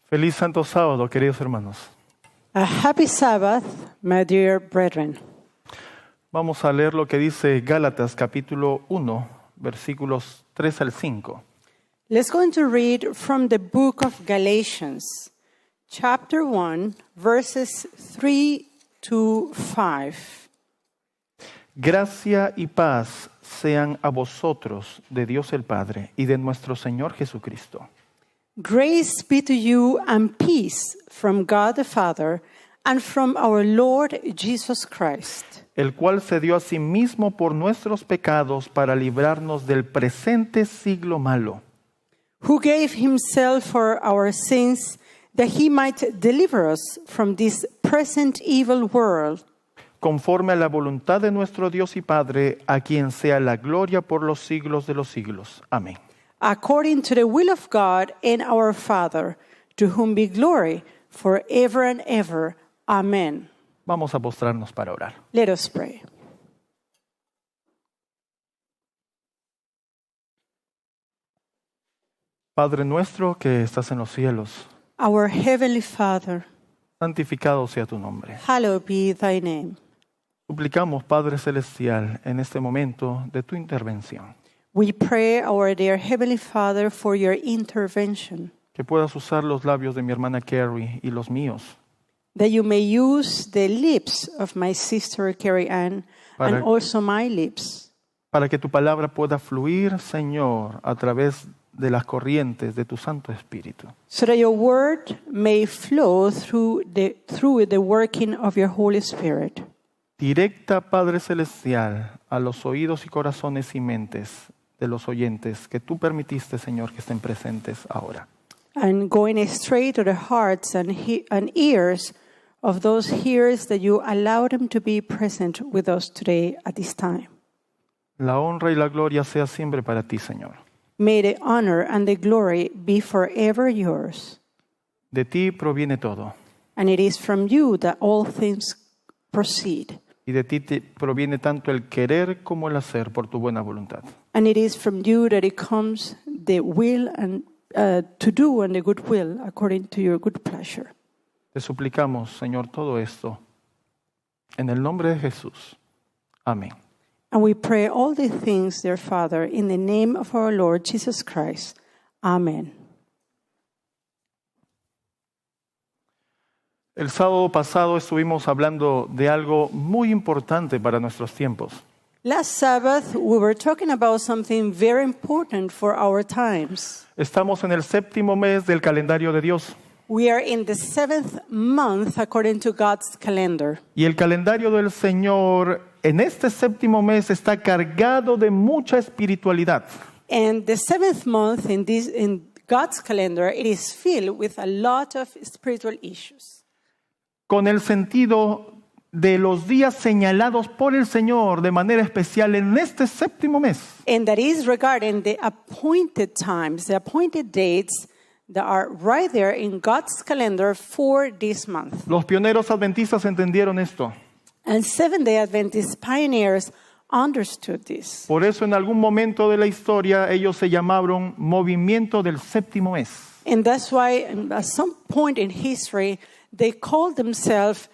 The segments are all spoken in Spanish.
Feliz Santo Sábado, queridos hermanos. A happy Sabbath, my dear brethren. Vamos a leer lo que dice Gálatas capítulo 1, versículos 3 al 5. Let's go to read from the book of Galatians, chapter 1, verses 3 to 5. Gracia y paz sean a vosotros de Dios el Padre y de nuestro Señor Jesucristo. Grace be to you and peace from God the Father and from our Lord Jesus Christ, el cual se dio a sí mismo por nuestros pecados para librarnos del presente siglo malo, who gave himself for our sins that he might deliver us from this present evil world, conforme a la voluntad de nuestro Dios y Padre, a quien sea la gloria por los siglos de los siglos. Amén. according to the will of God and our Father, to whom be glory forever and ever. Amen. Vamos a postrarnos para orar. Let us pray. Padre nuestro que estás en los cielos, Our Heavenly Father, santificado sea tu nombre. hallowed be thy name. Suplicamos, Padre Celestial, en este momento de tu intervención, We pray, our dear Heavenly Father, for your intervention, que puedas usar los labios de mi hermana Carrie y los míos that you may use the lips of my sister Carrie Ann Para- and also my lips, para que tu palabra pueda fluir, Señor, a través de las corrientes de tu Santo Espíritu. so that your word may flow through the working of your Holy Spirit. Directa, Padre Celestial, a los oídos y corazones y mentes de los oyentes que tú permitiste, Señor, que estén presentes ahora. And going straight to the hearts and ears of those hearers that you allow them to be present with us today at this time. La honra y la gloria sea siempre para ti, Señor. May the honor and the glory be forever yours. De ti proviene todo, And it is from you that all things proceed. y de ti proviene tanto el querer como el hacer por tu buena voluntad. And it is from you that it comes the will and to do and the good will according to your good pleasure. Te suplicamos, Señor, todo esto en el nombre de Jesús. Amén. And we pray all these things, dear Father, in the name of our Lord Jesus Christ. Amen. El sábado pasado estuvimos hablando de algo muy importante para nuestros tiempos. Last Sabbath, we were talking about something very important for our times. Estamos en el séptimo mes del calendario de Dios. We are in the 7th month according to God's calendar. Y el calendario del Señor en este séptimo mes está cargado de mucha espiritualidad. And the 7th month in God's calendar, it is filled with a lot of spiritual issues. Con el sentido de los días señalados por el Señor de manera especial en este séptimo mes. And that is regarding the appointed times, the appointed dates that are right there in God's calendar for this month. Los pioneros adventistas entendieron esto. And Seventh-day Adventist pioneers understood this. Por eso en algún momento de la historia ellos se llamaron movimiento del séptimo mes. And that's why at some point in history, they called themselves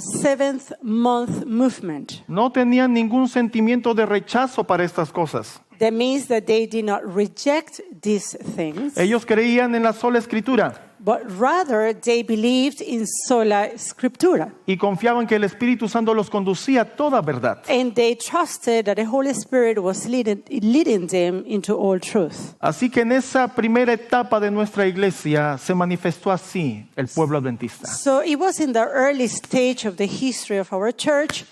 Seventh Month Movement. No tenían ningún sentimiento de rechazo para estas cosas. That means that they did not reject these things, Ellos creían en la sola escritura but rather they believed in sola scriptura. y confiaban que el Espíritu Santo los conducía a toda verdad. And they trusted that the Holy Spirit was leading them into all truth. Así que en esa primera etapa de nuestra iglesia se manifestó así el pueblo adventista. So it was in the early stage of the history of our church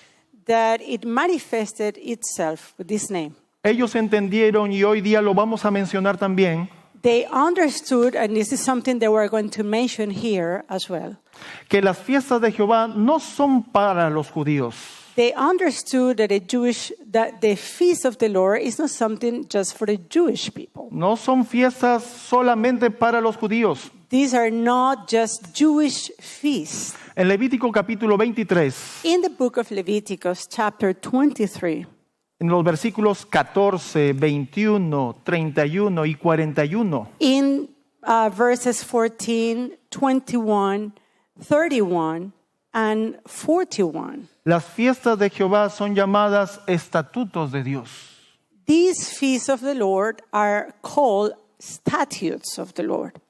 that it manifested itself with this name. Ellos entendieron, y hoy día lo vamos a mencionar también, They understood, and this is something that we're going to mention here as well. que las fiestas de Jehová no son para los judíos. They understood that the feast of the Lord is not something just for the Jewish people. No son fiestas solamente para los judíos. These are not just Jewish feasts. En Levítico capítulo 23, In the book of Leviticus, chapter 23, en los versículos 14, 21, 31 y 41, in verses 14, 21, 31, and 41. Las fiestas de Jehová son llamadas estatutos de Dios. These feasts of the Lord are called statutes of the Lord.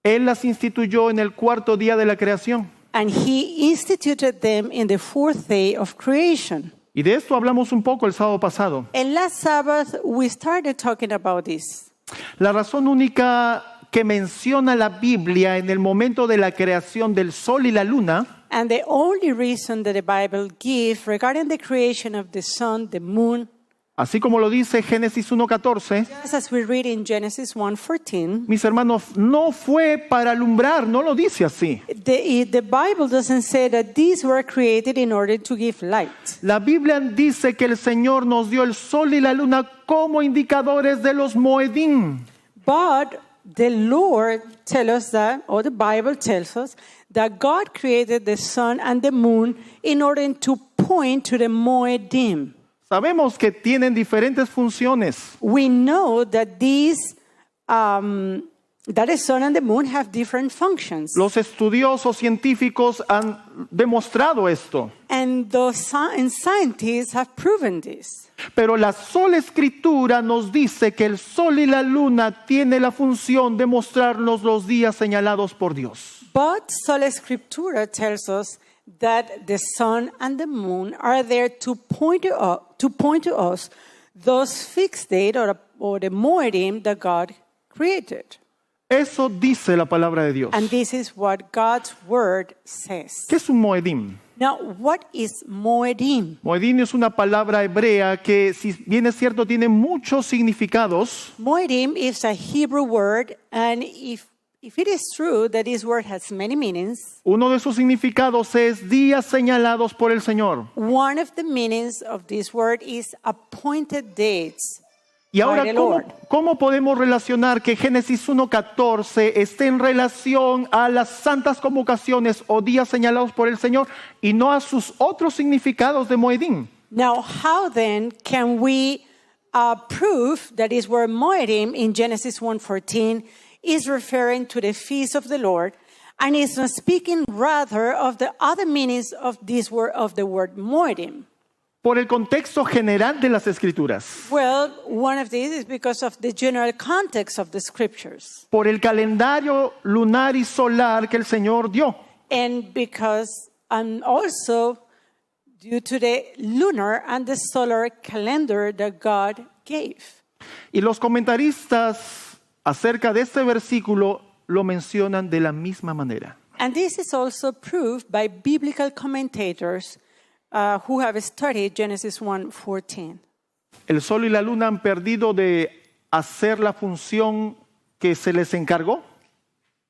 Él las instituyó en el cuarto día de la creación. And he instituted them in the fourth day of creation. Y de esto hablamos un poco el sábado pasado. And last Sabbath, we started talking about this. La razón única que menciona la Biblia en el momento de la creación del sol y la luna And the only reason that the Bible gives regarding the creation of the sun, the moon, así como lo dice Génesis 1:14, just as we read in Genesis 1:14, mis hermanos, no fue para alumbrar, no lo dice así. the Bible doesn't say that these were created in order to give light. La Biblia dice que el Señor nos dio el sol y la luna como indicadores de los Moedim. But the Lord tells us that, or the Bible tells us, that God created the sun and the moon in order to point to the Moedim. Sabemos que tienen diferentes funciones. We know that that the sun and the moon have different functions. Los estudiosos científicos han demostrado esto. And scientists have proven this. Pero la sola escritura nos dice que el sol y la luna tienen la función de mostrarnos los días señalados por Dios. But Sola Scriptura tells us that the sun and the moon are there to point to us those fixed date or the Moedim that God created. Eso dice la palabra de Dios. And this is what God's word says. ¿Qué es un Moedim? Now, what is Moedim? Moedim es una palabra hebrea que, si bien es cierto, tiene muchos significados. Moedim is a Hebrew word, and if it is true that this word has many meanings, Uno de sus significados es días señalados por el Señor. one of the meanings of this word is appointed dates. Y ahora, by the Lord. ¿cómo podemos relacionar que Génesis 1:14 esté en relación a las santas convocaciones o días señalados por el Señor y no a sus otros significados de Moedim? Now, how then can we prove that this word Moedim in Genesis 1:14 is referring to the feast of the Lord and is not speaking rather of the other meanings of this word, of the word Moedim? Por el contexto general de las Escrituras, Well, one of these is because of the general context of the scriptures, por el calendario lunar y solar que el Señor dio. and because also due to the lunar and the solar calendar that God gave. Y los comentaristas acerca de este versículo lo mencionan de la misma manera. And this is also proved by biblical commentators who have studied Genesis 1:14. El sol y la luna han perdido de hacer la función que se les encargó.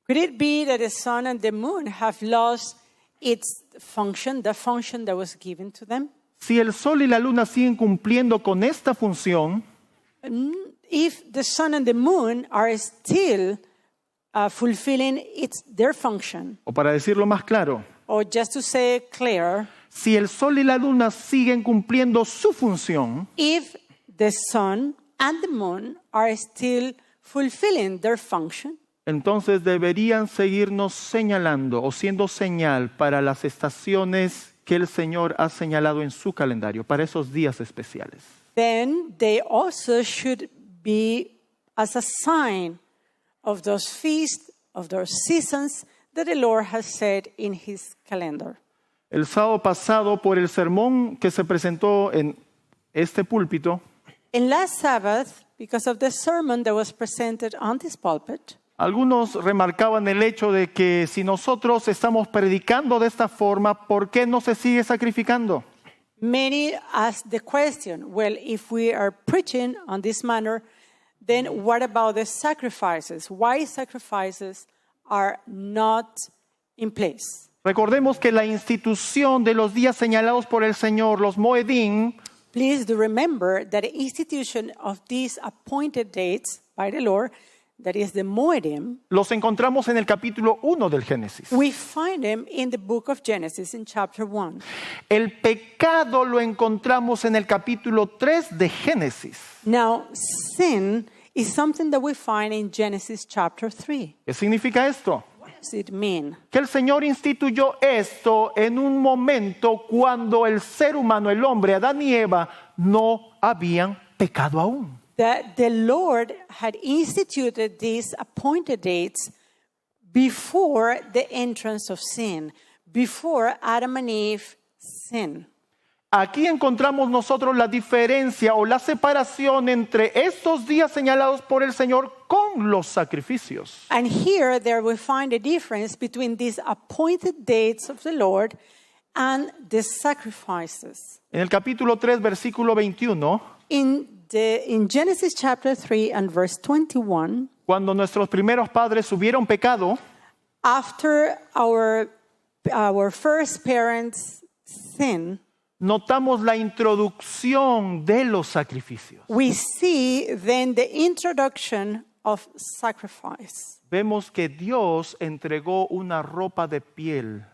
Could it be that the sun and the moon have lost its function, the function that was given to them? Si el sol y la luna siguen cumpliendo con esta función, If the sun and the moon are still fulfilling their function, o para decirlo más claro, or just to say it clear, si el sol y la luna siguen cumpliendo su función, if the sun and the moon are still fulfilling their function, entonces deberían seguirnos señalando o siendo señal para las estaciones que el Señor ha señalado en su calendario, para esos días especiales. then they also should be as a sign of those feasts, of those seasons that the Lord has set in His calendar. El sábado pasado, por el sermón que se presentó en este púlpito, In last Sabbath, because of the sermon that was presented on this pulpit, algunos remarcaban el hecho de que si nosotros estamos predicando de esta forma, ¿por qué no se sigue sacrificando? many asked the question, well, if we are preaching on this manner, then what about the sacrifices? Why sacrifices are not in place? Recordemos que la institución de los días señalados por el Señor, los Moedim, Please do remember that the institution of these appointed dates by the Lord, that is the Moedim, los encontramos en el capítulo 1 del Génesis. we find them in the book of Genesis in chapter 1. El pecado lo encontramos en el capítulo 3 de Génesis. Now, sin is something that we find in Genesis chapter 3. ¿Qué significa esto? What does it mean? Que el Señor instituyó esto en un momento cuando el ser humano, el hombre, Adán y Eva, no habían pecado aún. That the Lord had instituted these appointed dates before the entrance of sin, before Adam and Eve sinned. Aquí encontramos nosotros la diferencia o la separación entre estos días señalados por el Señor con los sacrificios. And here, there we find a difference between these appointed dates of the Lord and the sacrifices. En el capítulo 3, versículo 21, In Genesis chapter 3 and verse 21, cuando nuestros primeros padres hubieron pecado, after our first parents' sin, notamos la introducción de los sacrificios. we see then the introduction of sacrifice. Vemos que Dios entregó una ropa de piel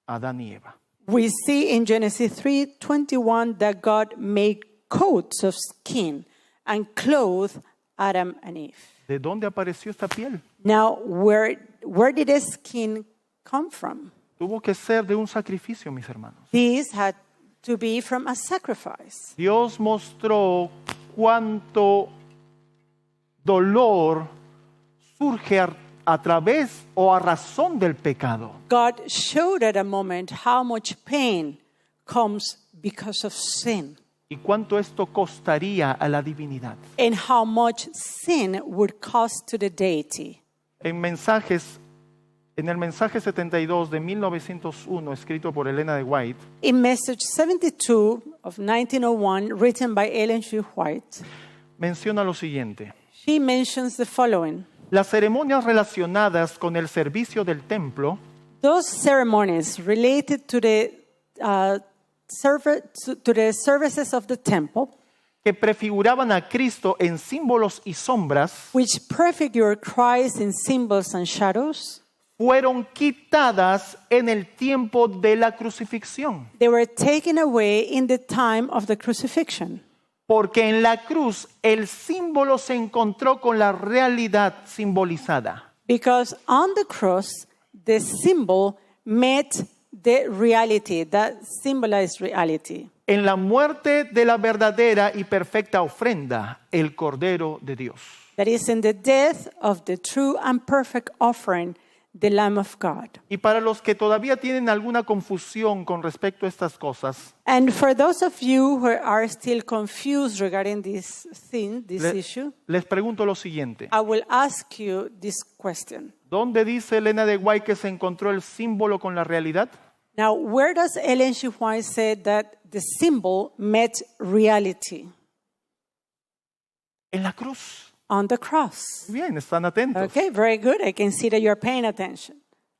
a Adán y Eva. We see in Genesis 3:21 that God made coats of skin and clothed Adam and Eve. ¿De dónde apareció esta piel? Now, where did the skin come from? Tuvo que ser de un sacrificio, mis hermanos. These had to be from a sacrifice. Dios mostró cuánto dolor surge a través o a razón del pecado. God showed at a moment how much pain comes because of sin Y cuánto esto costaría a la divinidad. and how much sin would cost to the deity. En el mensaje 72 de 1901, escrito por Elena de White, In Message 72 of 1901, written by Ellen G. White, menciona lo siguiente. she mentions the following. Las ceremonias relacionadas con el servicio del templo Those ceremonies related to the services of the temple, que prefiguraban a Cristo en símbolos y sombras, which prefigure Christ in symbols and shadows, fueron quitadas en el tiempo de la crucifixión. they were taken away in the time of the crucifixion. Porque en la cruz el símbolo se encontró con la realidad simbolizada. Because on the cross, the symbol met the reality, that symbolized reality. En la muerte de la verdadera y perfecta ofrenda, el Cordero de Dios. That is in the death of the true and perfect offering, the Lamb of God. Y para los que todavía tienen alguna confusión con respecto a estas cosas, And for those of you who are still confused regarding this thing, this issue, les pregunto lo siguiente. I will ask you this question. ¿Dónde dice Elena de White que se encontró el símbolo con la realidad? Now, where does Ellen G. White say that the symbol met reality? En la cruz. On the cross. Bien, están atentos. Okay, very good. I can see that you're paying attention.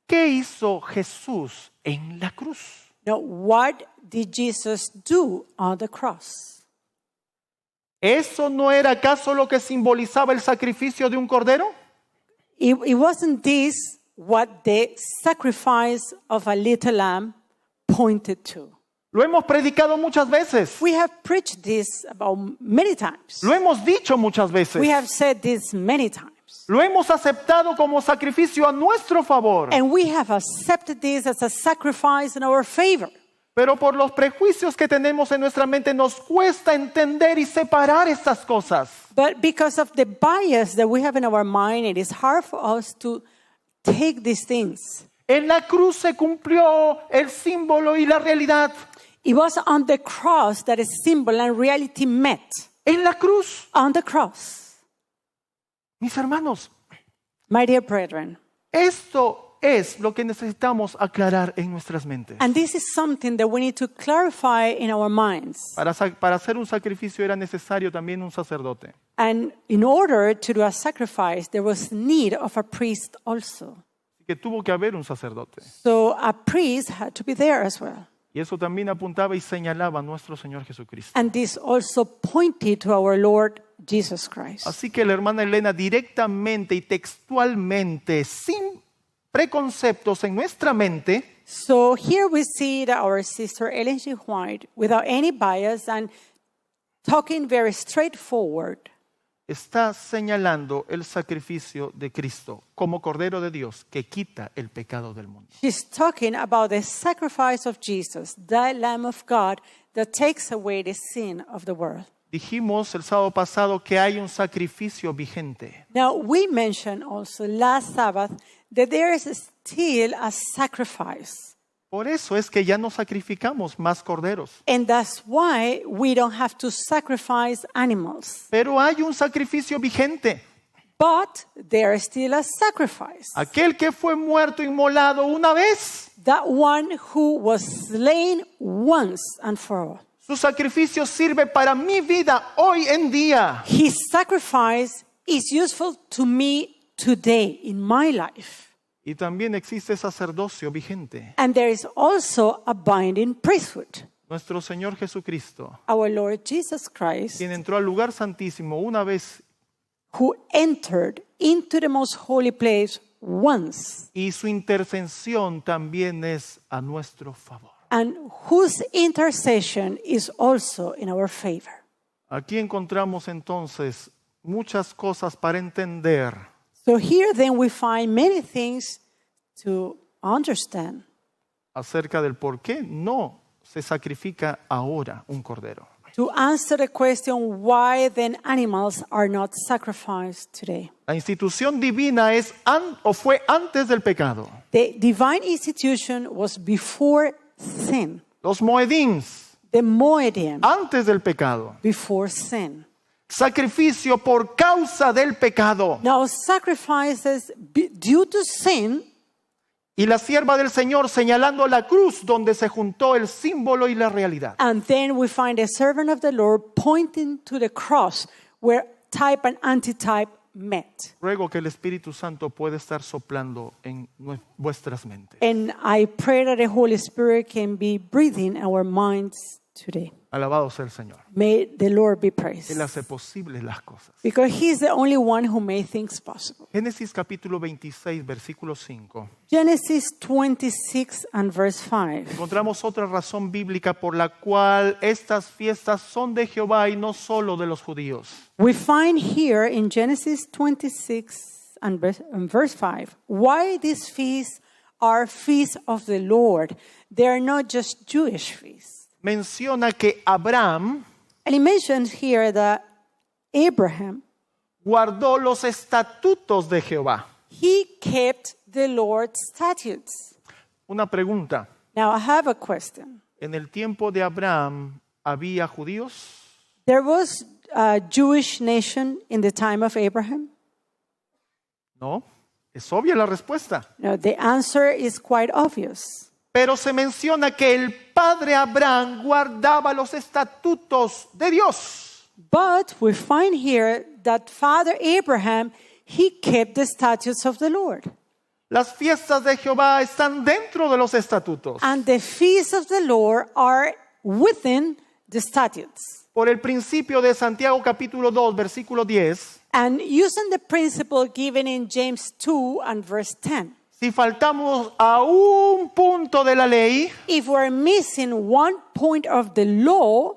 ¿Qué hizo Jesús en la cruz? Now, what did Jesus do on the cross? ¿Eso no era acaso lo que simbolizaba el sacrificio de un cordero? It wasn't this what the sacrifice of a little lamb pointed to. Lo hemos predicado muchas veces. We have preached this about many times. Lo hemos dicho muchas veces. We have said this many times. Lo hemos aceptado como sacrificio a nuestro favor. And we have accepted this as a sacrifice in our favor. Pero por los prejuicios que tenemos en nuestra mente nos cuesta entender y separar estas cosas. But because of the bias that we have in our mind, it is hard for us to take these things. En la cruz se cumplió el símbolo y la realidad. It was on the cross that a symbol and reality met. En la cruz. On the cross. Mis hermanos, My dear brethren, esto es lo que necesitamos aclarar en nuestras mentes. and this is something that we need to clarify in our minds. Para hacer un sacrificio era necesario también un sacerdote. And in order to do a sacrifice, there was need of a priest also. Así que tuvo que haber un sacerdote. So a priest had to be there as well. Y eso también apuntaba y señalaba a nuestro Señor Jesucristo. And this also pointed to our Lord Jesus Christ. Así que la hermana Elena directamente y textualmente, sin preconceptos en nuestra mente, So here we see that our sister Ellen G. White, without any bias and talking very straightforward, está señalando el sacrificio de Cristo como Cordero de Dios que quita el pecado del mundo. She's talking about the sacrifice of Jesus, the Lamb of God that takes away the sin of the world. Dijimos el sábado pasado que hay un sacrificio vigente. Now, we mentioned also last Sabbath that there is still a sacrifice. Por eso es que ya no sacrificamos más corderos. And that's why we don't have to sacrifice animals. Pero hay un sacrificio vigente. But there is still a sacrifice. Aquel que fue muerto, inmolado una vez. That one who was slain once and for all. Su sacrificio sirve para mi vida hoy en día. His sacrifice is useful to me today in my life. Y también existe sacerdocio vigente. And there is also a binding priesthood. Nuestro Señor Jesucristo, Our Lord Jesus Christ, quien entró al lugar santísimo una vez who entered into the most holy place once, y su intercesión también es a nuestro favor. and whose intercession is also in our favor. Aquí encontramos entonces muchas cosas para entender So here then we find many things to understand acerca del por qué no se sacrifica ahora un cordero. to answer the question why then animals are not sacrificed today. La institución divina fue antes del pecado. The divine institution was before sin. Los moedins, The Moedim, antes del pecado. before sin. Sacrificio por causa del pecado. Now sacrifices due to sin, Y la sierva del Señor señalando la cruz donde se juntó el símbolo y la realidad. and then we find a servant of the Lord pointing to the cross where type and antitype met. Ruego que el Espíritu Santo pueda estar soplando en vuestras mentes. And I pray that the Holy Spirit can be breathing our minds today. Alabado sea el Señor. May the Lord be praised. Él hace posibles las cosas. Because He's the only one who made things possible. Génesis capítulo 26, versículo 5. Genesis 26 and verse 5. Encontramos otra razón bíblica por la cual estas fiestas son de Jehová y no solo de los judíos. We find here in Genesis 26 and verse 5, why these feasts are feasts of the Lord. They are not just Jewish feasts. Menciona que Abraham And he mentions here that Abraham, guardó los estatutos de Jehová. he kept the Lord's statutes. Una pregunta. Now I have a question. ¿En el tiempo de Abraham había judíos? There was a Jewish nation in the time of Abraham. No. Es obvia la respuesta. No, the answer is quite obvious. Pero se menciona que el padre Abraham guardaba los estatutos de Dios. But we find here that Father Abraham, he kept the statutes of the Lord. Las fiestas de Jehová están dentro de los estatutos. And the feasts of the Lord are within the statutes. Por el principio de Santiago capítulo 2, versículo 10, And using the principle given in James 2 and verse 10, si faltamos a un punto de la ley, if we're missing one point of the law,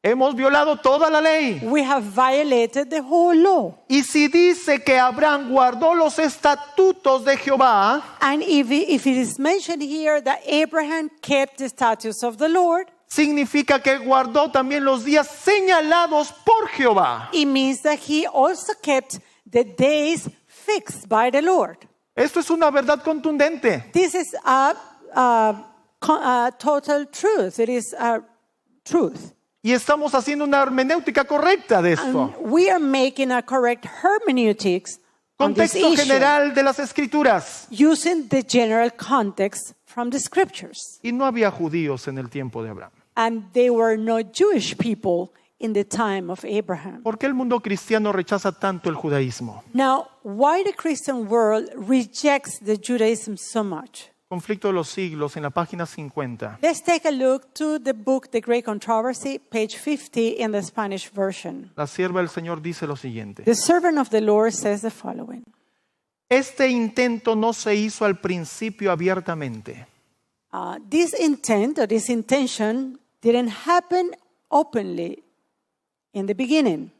hemos violado toda la ley. we have violated the whole law. Y si dice que Abraham guardó los estatutos de Jehová, And if it is mentioned here that Abraham kept the statutes of the Lord, significa que guardó también los días señalados por Jehová. it means that he also kept the days fixed by the Lord. Esto es una verdad contundente. This is a total truth. It is a truth. Y estamos haciendo una hermenéutica correcta de esto. And we are making a correct hermeneutics on this Contexto issue, general de las Escrituras. using the general context from the scriptures. Y no había judíos en el tiempo de Abraham. And they were not Jewish people in the time of Abraham. ¿Por qué el mundo cristiano rechaza tanto el judaísmo? Now, why the Christian world rejects the Judaism so much? Conflicto de los siglos en la página 50. Let's take a look to the book, The Great Controversy, page 50 in the Spanish version. La sierva del Señor dice lo siguiente. The servant of the Lord says the following. Este intento no se hizo al principio abiertamente. This intent, or this intention, didn't happen openly in the beginning.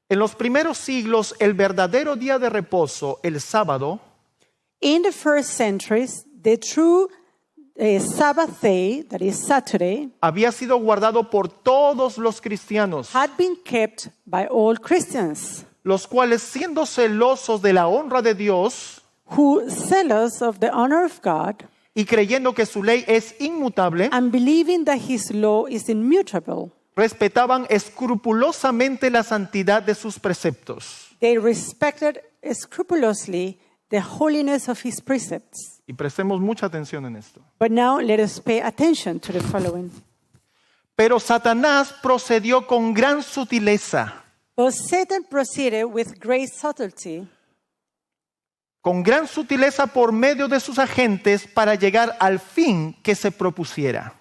En los primeros siglos, el verdadero día de reposo, el sábado, In the first centuries, the true Sabbath day, that is Saturday, había sido guardado por todos los cristianos, had been kept by all Christians, los cuales, siendo celosos de la honra de Dios who, zealous of the honor of God, y creyendo que su ley es inmutable, and believing that his law is immutable, respetaban escrupulosamente la santidad de sus preceptos. they respected scrupulously the holiness of his precepts. Y prestemos mucha atención en esto. But now let us pay attention to the following. Pero Satanás procedió con gran sutileza, But Satan proceeded with great subtlety por medio de sus agentes para llegar al fin que se propusiera.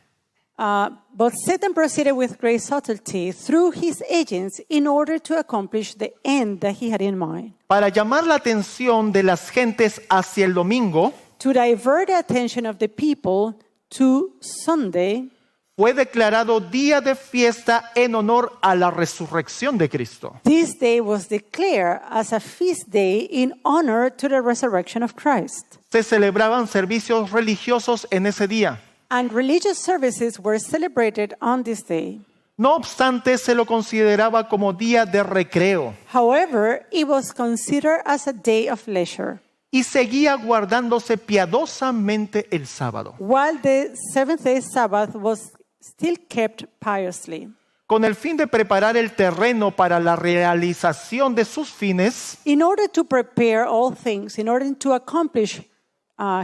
But Satan proceeded with great subtlety through his agents in order to accomplish the end that he had in mind. Para llamar la atención de las gentes hacia el domingo, To divert the attention of the people to Sunday, fue declarado día de fiesta en honor a la resurrección de Cristo. this day was declared as a feast day in honor to the resurrection of Christ. Se celebraban servicios religiosos en ese día. And religious services were celebrated on this day. No obstante, se lo consideraba como día de recreo However, it was considered as a day of leisure, y seguía guardándose piadosamente el sábado, while the seventh-day Sabbath was still kept piously, con el fin de preparar el terreno para la realización de sus fines. in order to prepare all things, in order to accomplish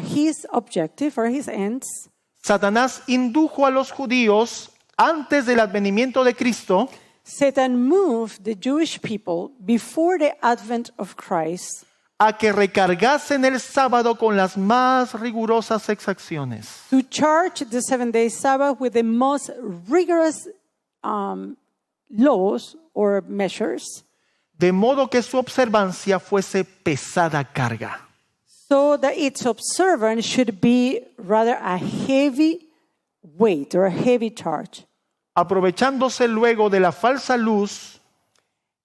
his objective or his ends. Satanás indujo a los judíos antes del advenimiento de Cristo Satan moved the Jewish people before the advent of Christ a que recargasen el sábado con las más rigurosas exacciones. to charge the seventh-day Sabbath with the most rigorous laws or measures, De modo que su observancia fuese pesada carga. so that its observance should be rather a heavy weight or a heavy charge. Aprovechándose luego de la falsa luz,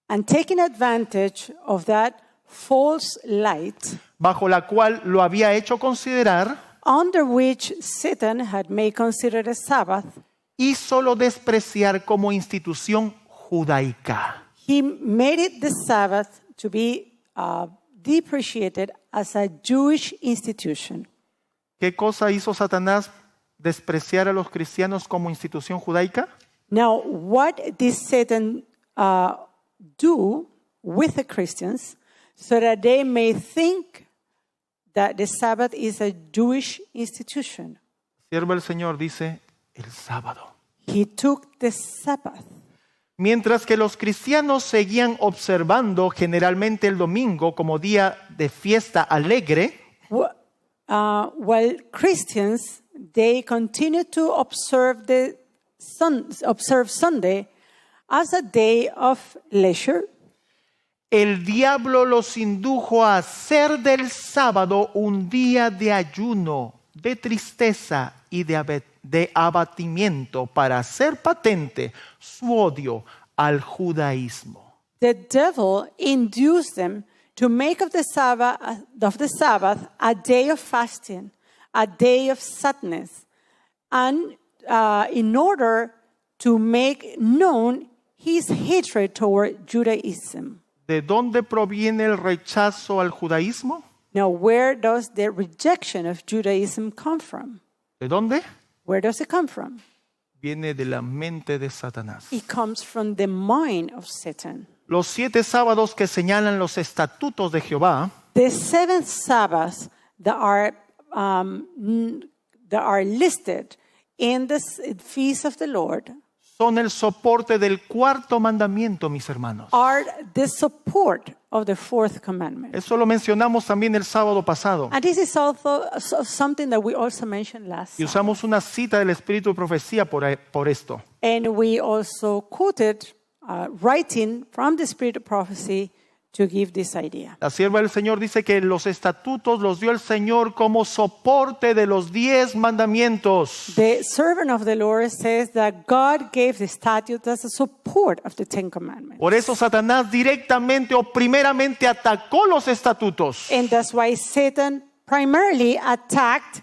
And taking advantage of that false light bajo la cual lo había hecho considerar, under which Satan had made consider the Sabbath, hízolo despreciar como institución judaica. he made it the Sabbath to be depreciated as a Jewish institution. ¿Qué cosa hizo Satanás despreciar a los cristianos como institución judaica? Now, what did Satan do with the Christians so that they may think that the Sabbath is a Jewish institution? Siervo del Señor dice, el sábado. He took the Sabbath. Mientras que los cristianos seguían observando generalmente el domingo como día de fiesta alegre, While Christians, they continue to observe observe Sunday as a day of leisure. el diablo los indujo a hacer del sábado un día de ayuno, de tristeza y de abatimiento para hacer patente su odio al judaísmo. The devil induced them to make of the Sabbath a day of fasting, a day of sadness, and in order to make known his hatred toward Judaism. ¿De dónde proviene el rechazo al judaísmo? Now, where does the rejection of Judaism come from? ¿De dónde? Where does it come from? Viene de la mente de Satanás. It comes from the mind of Satan. Los 7 sábados que señalan los estatutos de Jehová The 7th Sabbaths that are listed in the feast of the Lord son el soporte del 4º mandamiento, mis hermanos. are the support of the 4th commandment. Eso lo mencionamos también el sábado pasado. And this is also something that we also mentioned last Y time. usamos una cita del Espíritu de Profecía por esto. And we also quoted writing from the Spirit of Prophecy to give this idea. La sierva del Señor dice que los estatutos los dio el Señor como soporte de los 10 mandamientos. The servant of the Lord says that God gave the statute as a support of the Ten Commandments. Por eso Satanás directamente o primeramente atacó los estatutos. And that's why Satan primarily attacked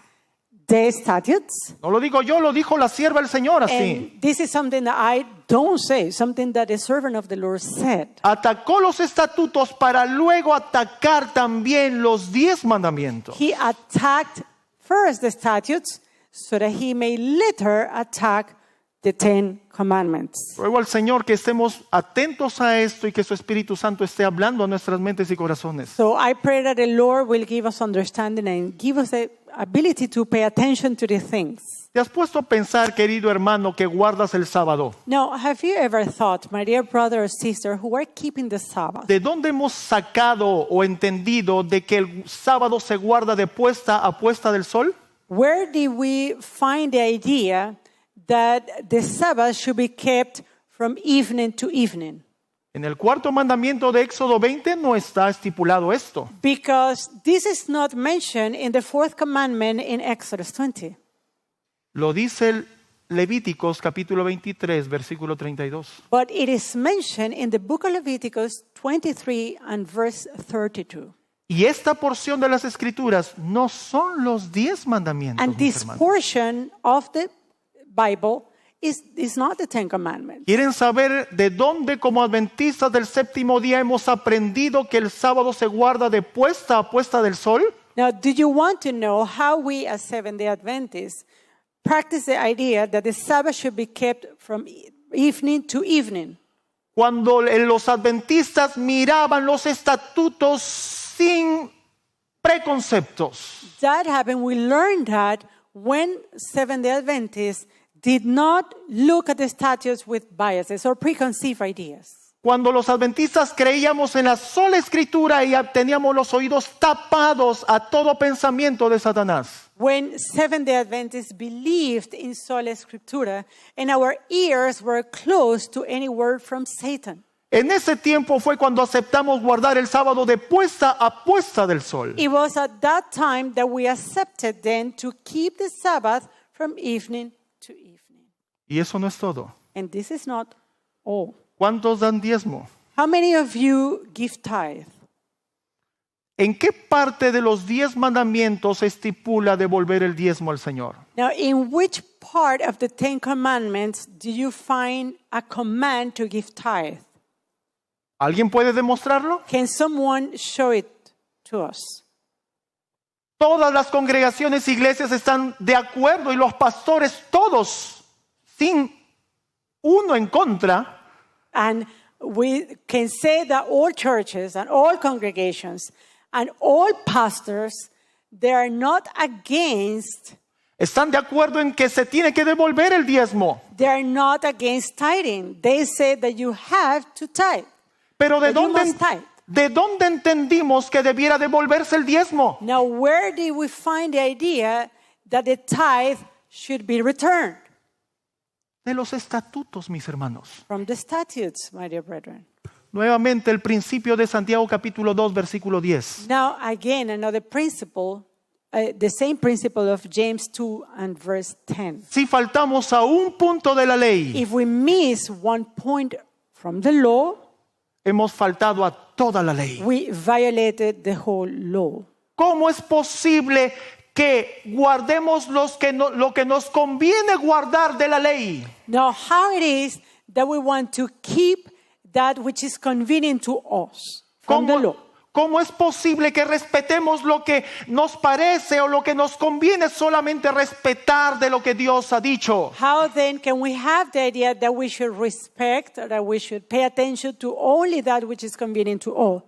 the statutes. No lo digo yo, lo dijo la sierva del Señor así. And this is something that I don't say, something that the servant of the Lord said. Atacó los estatutos para luego atacar también los 10 mandamientos. He attacked first the statutes so that he may later attack the Ten Commandments. Ruego al Señor que estemos atentos a esto y que su Espíritu Santo esté hablando a nuestras mentes y corazones. So I pray that the Lord will give us understanding and give us the ability to pay attention to these things. ¿Te has puesto a pensar, querido hermano, que guardas el sábado? Now, have you ever thought, my dear brother or sister, who are keeping the Sabbath? ¿De dónde hemos sacado o entendido de que el sábado se guarda de puesta a puesta del sol? Where did we find the idea that the Sabbath should be kept from evening to evening? En el cuarto mandamiento de Éxodo 20 no está estipulado esto. Because this is not mentioned in the fourth commandment in Exodus 20. Lo dice el Levíticos capítulo 23, versículo 32. But it is mentioned in the book of Leviticus 23 and verse 32. Y esta porción de las Escrituras no son los 10 mandamientos, And mis this hermanos. portion of the Bible is not the Ten Commandments. ¿Quieren saber de dónde como adventistas del séptimo día hemos aprendido que el sábado se guarda de puesta a puesta del sol? Now, do you want to know how we as Seventh-day Adventists practice the idea that the Sabbath should be kept from evening to evening? Cuando los adventistas miraban los estatutos sin preconceptos. That happened. We learned that when Seventh-day Adventists did not look at the statutes with biases or preconceived ideas. Cuando los adventistas creíamos en la sola escritura y teníamos los oídos tapados a todo pensamiento de Satanás. When Seventh-day Adventists believed in sola scriptura and our ears were closed to any word from Satan. En ese tiempo fue cuando aceptamos guardar el sábado de puesta a puesta del sol. It was at that time that we accepted then to keep the Sabbath from evening to evening. Y eso no es todo. And this is not all. ¿Cuántos dan diezmo? How many of you give tithe? ¿En qué parte de los 10 mandamientos se estipula devolver el diezmo al Señor? Now, in which part of the Ten Commandments do you find a command to give tithe? ¿Alguien puede demostrarlo? Can someone show it to us? Todas las congregaciones, iglesias están de acuerdo y los pastores todos, sin uno en contra, And we can say that all churches and all congregations and all pastors, they are not against, están de acuerdo en que se tiene que devolver el diezmo. they are not against tithing. They say that you have to tithe. Pero But you must tithe. ¿de dónde entendimos que debiera devolverse el diezmo? Now, where did we find the idea that the tithe should be returned? De los estatutos, mis hermanos. From the statutes, my dear brethren. Nuevamente el principio de Santiago capítulo 2 versículo 10. Now, again, another principle, the same principle of James 2 and verse 10. Si faltamos a un punto de la ley, If we miss one point from the law, hemos faltado a toda la ley. we violated the whole law. ¿Cómo es posible que guardemos lo que nos conviene guardar de la ley? Now, how it is that we want to keep that which is convenient to us from the law? ¿Cómo es posible que respetemos lo que nos parece o lo que nos conviene solamente respetar de lo que Dios ha dicho? How then can we have the idea that we should respect or that we should pay attention to only that which is convenient to all?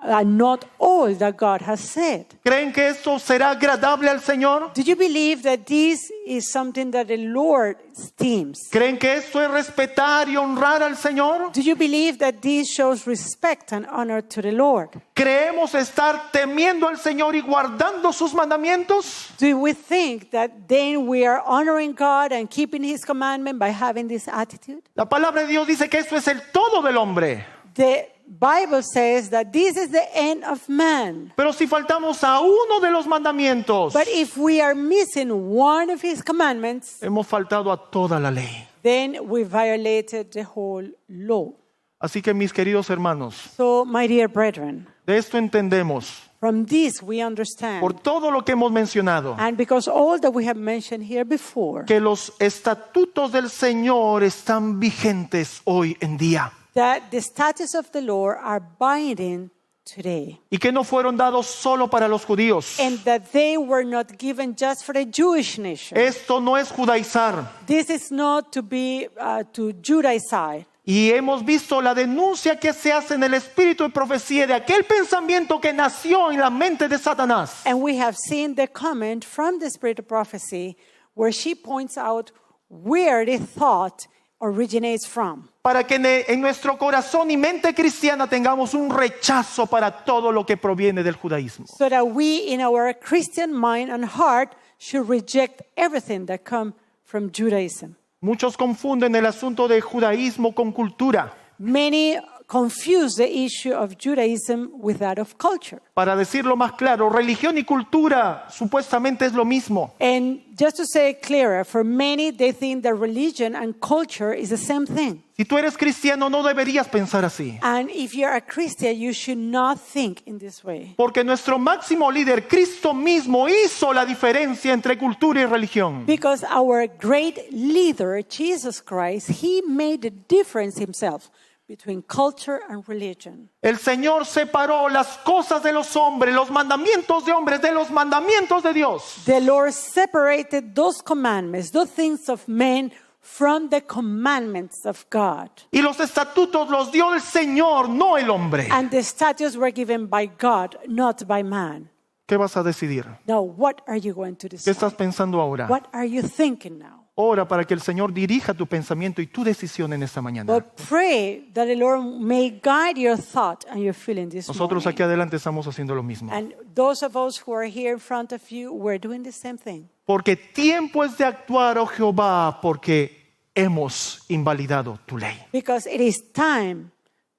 Not all that God has said. ¿Creen que esto será agradable al Señor? Do you believe that this is something that the Lord esteems? ¿Creen que esto es respetar y honrar al Señor? Do you believe that this shows respect and honor to the Lord? ¿Creemos estar temiendo al Señor y guardando sus mandamientos? Do we think that then we are honoring God and keeping His commandment by having this attitude? La palabra de Dios dice que esto es el todo del hombre. The Bible says that this is the end of man. Pero si faltamos a uno de los mandamientos, But if we are missing one of his commandments, hemos faltado a toda la ley. then we violated the whole law. Así que mis queridos hermanos, So, my dear brethren, de esto entendemos, from this we understand, por todo lo que hemos mencionado, and because all that we have mentioned here before, que los estatutos del Señor están vigentes hoy en día that the statutes of the Lord are binding today, y que no fueron dados solo para los judíos. and that they were not given just for the Jewish nation. Esto no es judaizar. This is not to be to Judaize. Y hemos visto la denuncia que se hace en el espíritu de profecía de aquel pensamiento que nació en la mente de Satanás. And we have seen the comment from the Spirit of Prophecy where she points out where the thought originates from. Para que en nuestro corazón y mente cristiana tengamos un rechazo para todo lo que proviene del judaísmo. So that we in our Christian mind and heart should reject everything that comes from Judaism. Muchos confunden el asunto de judaísmo con cultura. Many confuse the issue of Judaism with that of culture. Para decirlo más claro, religión y cultura supuestamente es lo mismo. And just to say it clearer, for many they think that religion and culture is the same thing. Si tú eres cristiano no deberías pensar así. And if you're a Christian, you should not think in this way. Porque nuestro máximo líder, Cristo mismo, hizo la diferencia entre cultura y religión. Because our great leader, Jesus Christ, he made the difference himself between culture and religion. El Señor separó las cosas de los hombres, los mandamientos de hombres, de los mandamientos de Dios. The Lord separated those commandments, those things of men, from the commandments of God. Y los estatutos los dio el Señor, no el hombre. And the statutes were given by God, not by man. ¿Qué vas a decidir? Now, what are you going to ¿Qué decide? estás pensando ahora? What are you thinking now? Ora para que el Señor dirija tu pensamiento y tu decisión en esta mañana. But pray that the Lord may guide your thought and your feeling this Nosotros morning. aquí adelante estamos haciendo lo mismo. And those of us who are here in front of you, we're doing the same thing. Porque tiempo es de actuar, oh Jehová, porque hemos invalidado tu ley. Because it is time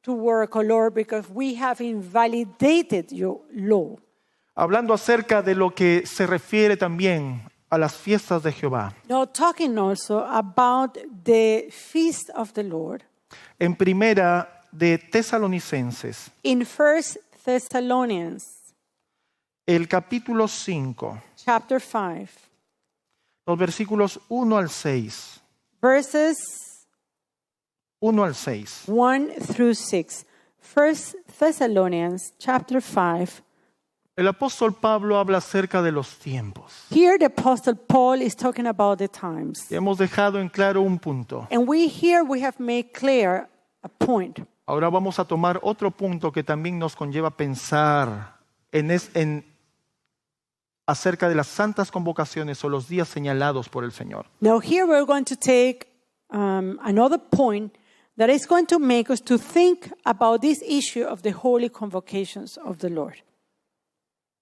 to work, oh Lord, because we have invalidated your law. Hablando acerca de lo que se refiere también a las fiestas de Jehová. Now, talking also about the feast of the Lord, En primera de Tesalonicenses, in 1 Thessalonians el capítulo 5, chapter 5, los versículos 1 al 6. verses 1 al 6. 1 through 6. 1 Thessalonians chapter 5. El apóstol Pablo habla acerca de los tiempos. Here the Apostle Paul is talking about the times. Y hemos dejado en claro un punto. And we have made clear a point. Ahora vamos a tomar otro punto que también nos conlleva pensar en acerca de las santas convocaciones o los días señalados por el Señor. Now here we're going to take another point that is going to make us to think about this issue of the holy convocations of the Lord.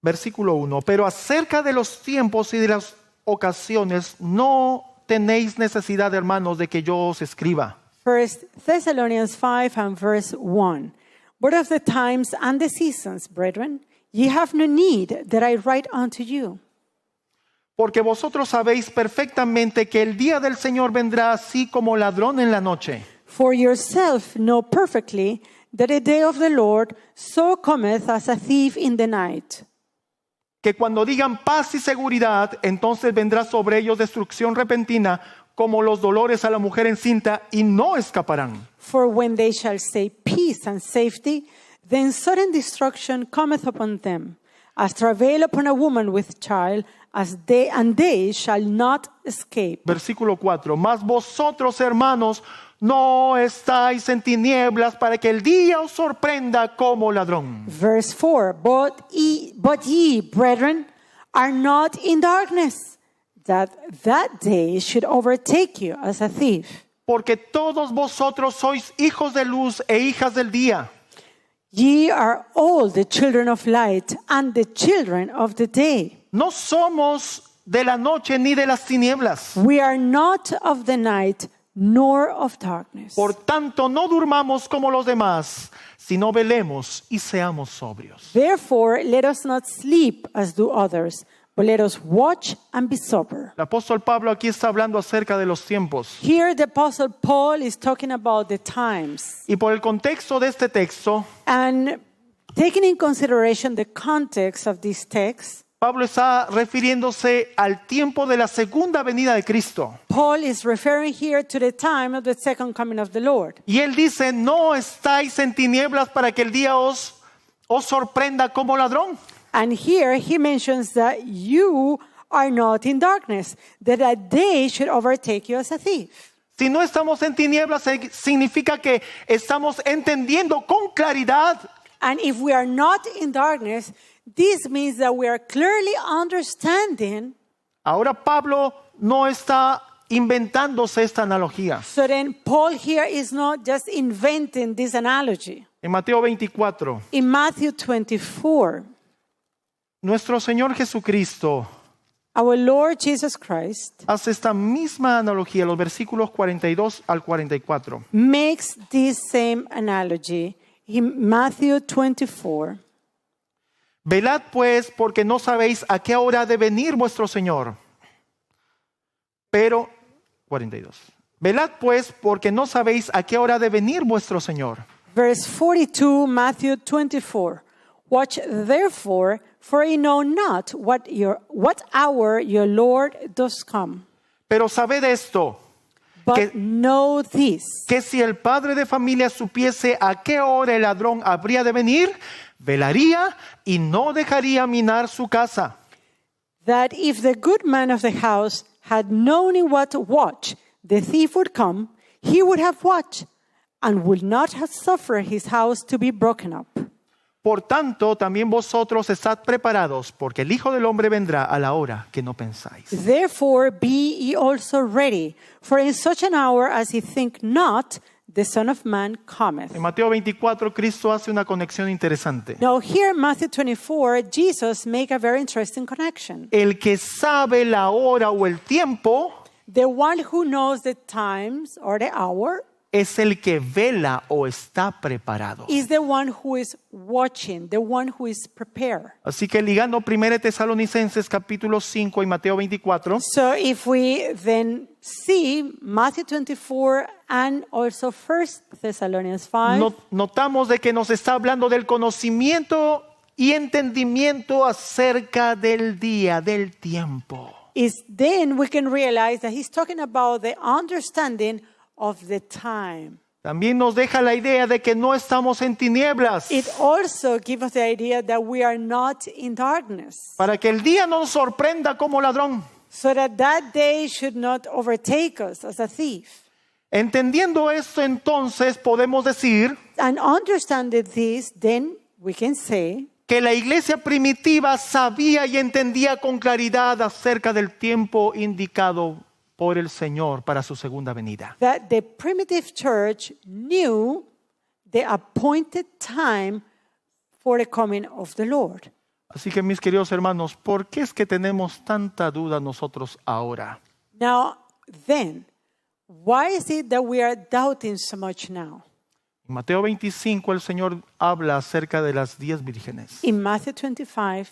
Versículo 1. Pero acerca de los tiempos y de las ocasiones no tenéis necesidad, hermanos, de que yo os escriba. 1 Thessalonians 5 and verse 1. But of the times and the seasons, brethren, ye have no need that I write unto you. Porque vosotros sabéis perfectamente que el día del Señor vendrá así como ladrón en la noche. For yourself know perfectly that the day of the Lord so cometh as a thief in the night. Que cuando digan paz y seguridad, entonces vendrá sobre ellos destrucción repentina, como los dolores a la mujer encinta, y no escaparán. For when they shall say peace and safety, then sudden destruction cometh upon them, as travail upon a woman with child, and they shall not escape. Versículo 4. Mas vosotros, hermanos, no estáis en tinieblas para que el día os sorprenda como ladrón. Verse 4, but ye, brethren, are not in darkness, that day should overtake you as a thief. Porque todos vosotros sois hijos de luz e hijas del día. Ye are all the children of light and the children of the day. No somos de la noche ni de las tinieblas. We are not of the night nor of darkness. Por tanto, no durmamos como los demás, sino velemos y seamos sobrios. Therefore, let us not sleep as do others, but let us watch and be sober. El apóstol Pablo aquí está hablando acerca de los tiempos. Here, the Apostle Paul is talking about the times. Y por el contexto de este texto, And taking in consideration the context of this text, Pablo está refiriéndose al tiempo de la segunda venida de Cristo. Paul is referring here to the time of the second coming of the Lord. Y él dice, no estáis en tinieblas para que el día os sorprenda como ladrón. And here he mentions that you are not in darkness, that a day should overtake you as a thief. Si no estamos en tinieblas, significa que estamos entendiendo con claridad. And if we are not in darkness, this means that we are clearly understanding. Ahora Pablo no está inventándose esta analogía. So then Paul here is not just inventing this analogy. En Mateo 24, In Matthew 24, nuestro Señor Jesucristo our Lord Jesus Christ hace esta misma analogía, los versículos 42 al 44. makes this same analogy in Matthew 24. Velad pues, porque no sabéis a qué hora ha de venir vuestro Señor. Pero, 42. Velad pues, porque no sabéis a qué hora ha de venir vuestro Señor. Verse 42, Matthew 24. Watch therefore, for ye know not what hour your Lord does come. Pero sabed esto, But know this, que si el padre de familia supiese a qué hora el ladrón habría de venir, velaría y no dejaría minar su casa. that if the good man of the house had known in what watch the thief would come, he would have watched and would not have suffered his house to be broken up. Por tanto, también vosotros estad preparados, porque el Hijo del Hombre vendrá a la hora que no pensáis. Therefore be ye also ready, for in such an hour as ye think not, the Son of Man cometh. En Mateo 24, Cristo hace una conexión interesante. Now here in Matthew 24, Jesus make a very interesting connection. El que sabe la hora o el tiempo The one who knows the times or the hour es el que vela o está preparado. is the one who is watching, the one who is prepared. Así que ligando 1 Tesalonicenses capítulo 5 y Mateo 24, So if we then see Matthew 24 and also 1 Thessalonians 5, notamos de que nos está hablando del conocimiento y entendimiento acerca del día, del tiempo. is then we can realize that he's talking about the understanding of the time. También nos deja la idea de que no estamos en tinieblas, It also gives us the idea that we are not in darkness, para que el día no nos sorprenda como ladrón. so that that day should not overtake us as a thief. Entendiendo esto, entonces podemos decir And understanding this, then we can say que la iglesia primitiva sabía y entendía con claridad acerca del tiempo indicado por el Señor para su segunda venida. that the primitive church knew the appointed time for the coming of the Lord. Así que mis queridos hermanos, ¿por qué es que tenemos tanta duda nosotros ahora? Now, then, why is it that we are doubting so much now? En Mateo 25 el Señor habla acerca de las 10 vírgenes. In Matthew 25,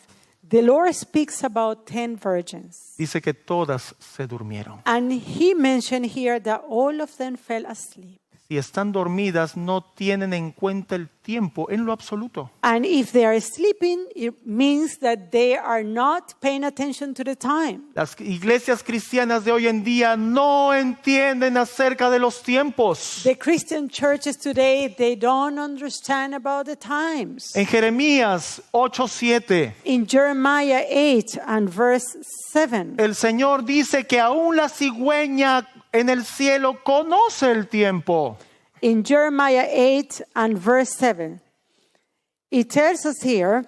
the Lord speaks about 10 virgins. Dice que todas se durmieron. And he mentioned here that all of them fell asleep. Si están dormidas, no tienen en cuenta el tiempo en lo absoluto. And if they are sleeping, it means that they are not paying attention to the time. Las iglesias cristianas de hoy en día no entienden acerca de los tiempos. The Christian churches today, they don't understand about the times. En Jeremías 8:7, In Jeremiah 8 and verse 7, el Señor dice que aún la cigüeña en el cielo conoce el tiempo. in Jeremiah 8 and verse 7, it tells us here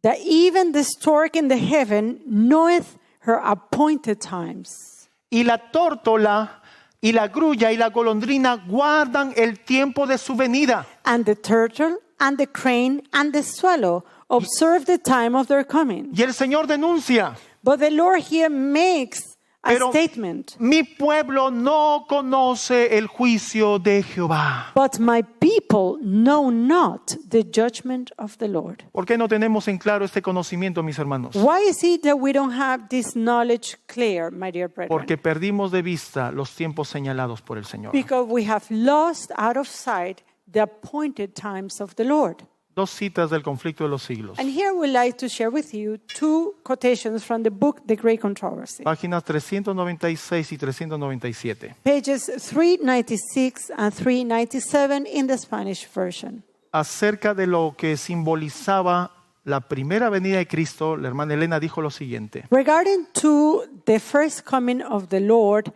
that even the stork in the heaven knoweth her appointed times. Y la tórtola y la grulla y la golondrina guardan el tiempo de su venida. And the turtle and the crane and the swallow observe the time of their coming. Y el Señor denuncia But the Lord here makes a Pero statement. mi pueblo no conoce el juicio de Jehová. But my people know not the judgment of the Lord. ¿Por qué no tenemos en claro este conocimiento, mis hermanos? Why is it that we don't have this knowledge clear, my dear brethren? Porque perdimos de vista los tiempos señalados por el Señor. Because we have lost out of sight the appointed times of the Lord. Dos citas del conflicto de los siglos. And here we'd like to share with you two quotations from the book The Great Controversy. Páginas 396 y 397. Pages 396 and 397 in the Spanish version. Acerca de lo que simbolizaba la primera venida de Cristo, la hermana Elena dijo lo siguiente. Regarding to the first coming of the Lord,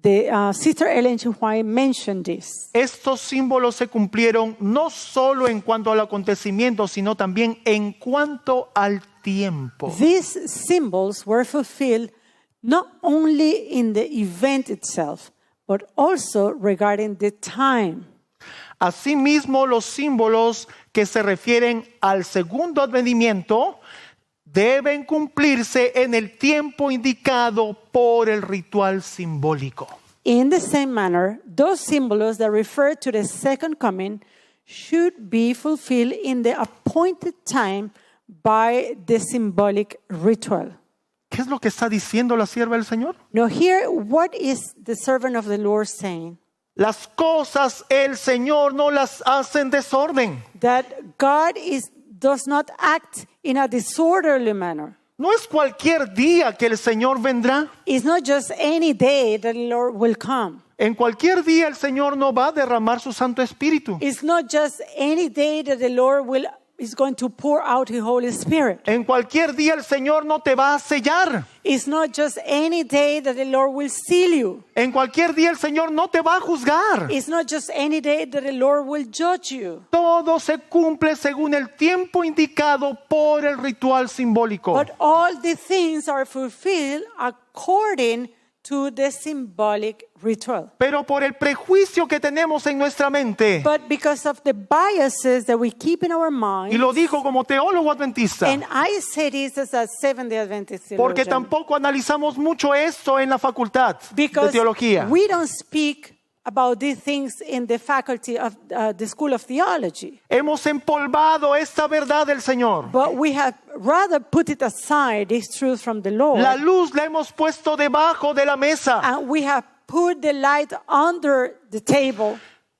the Sister Ellen G. White mentioned this. Estos símbolos se cumplieron no solo en cuanto al acontecimiento, sino también en cuanto al tiempo. These symbols were fulfilled not only in the event itself, but also regarding the time. Asimismo, los símbolos que se refieren al segundo advenimiento deben cumplirse en el tiempo indicado por el ritual simbólico. In the same manner, those symbols that refer to the second coming should be fulfilled in the appointed time by the symbolic ritual. ¿Qué es lo que está diciendo la sierva del Señor? Now here, what is the servant of the Lord saying? Las cosas el Señor no las hace en desorden. That God does not act in a disorderly manner. No es cualquier día que el Señor vendrá. It's not just any day that the Lord will come. En cualquier día el Señor no va a derramar su Santo Espíritu. It's not just any day that the Lord is going to pour out His Holy Spirit. En cualquier día el Señor no te va a sellar. It's not just any day that the Lord will seal you. En cualquier día el Señor no te va a juzgar. It's not just any day that the Lord will judge you. Todo se cumple según el tiempo indicado por el ritual simbólico. But all the things are fulfilled according to the symbolic ritual. Pero por el prejuicio que tenemos en nuestra mente, But because of the biases that we keep in our y mind, lo digo como teólogo adventista, and I say this as a Seventh-day Adventist porque theologian, tampoco analizamos mucho esto en la facultad de because teología. we don't speak about these things in the faculty of the School of Theology. Hemos empolvado esta verdad del Señor. But we have rather put it aside, this truth from the Lord, La luz la hemos puesto debajo de la mesa. and we have put the light under the table.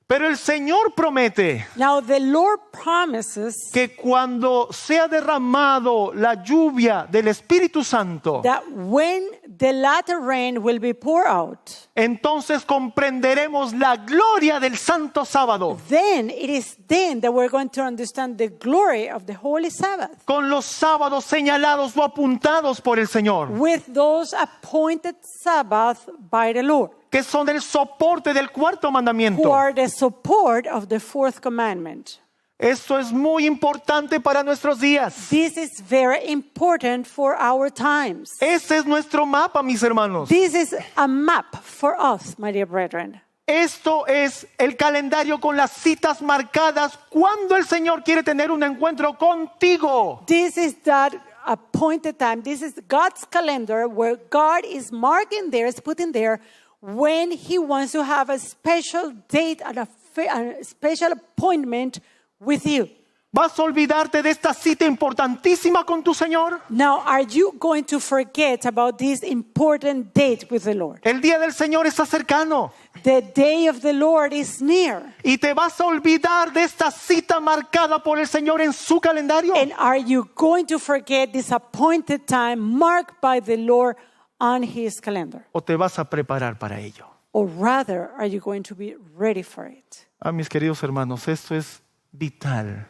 Pero el Señor promete Now the Lord promises que cuando sea derramado la lluvia del Espíritu Santo, that when the latter rain will be poured out, entonces comprenderemos la gloria del Santo Sábado, then it is then that we're going to understand the glory of the Holy Sabbath con los sábados señalados o apuntados por el Señor, with those appointed Sabbath by the Lord, que son el soporte del cuarto who mandamiento. are the support of the fourth commandment. Esto es muy importante para nuestros días. This is very important for our times. Ese es nuestro mapa, mis hermanos. This is a map for us, my dear brethren. Esto es el calendario con las citas marcadas cuando el Señor quiere tener un encuentro contigo. This is that appointed time. This is God's calendar where God is marking there, is putting there when He wants to have a special date and a special appointment with you. ¿Vas a olvidarte de esta cita importantísima con tu Señor? Now, are you going to forget about this important date with the Lord? El día del Señor está cercano. The day of the Lord is near. ¿Y te vas a olvidar de esta cita marcada por el Señor en su calendario? And are you going to forget this appointed time marked by the Lord on His calendar? ¿O te vas a preparar para ello? Or rather, are you going to be ready for it? Mis queridos hermanos, esto es vital.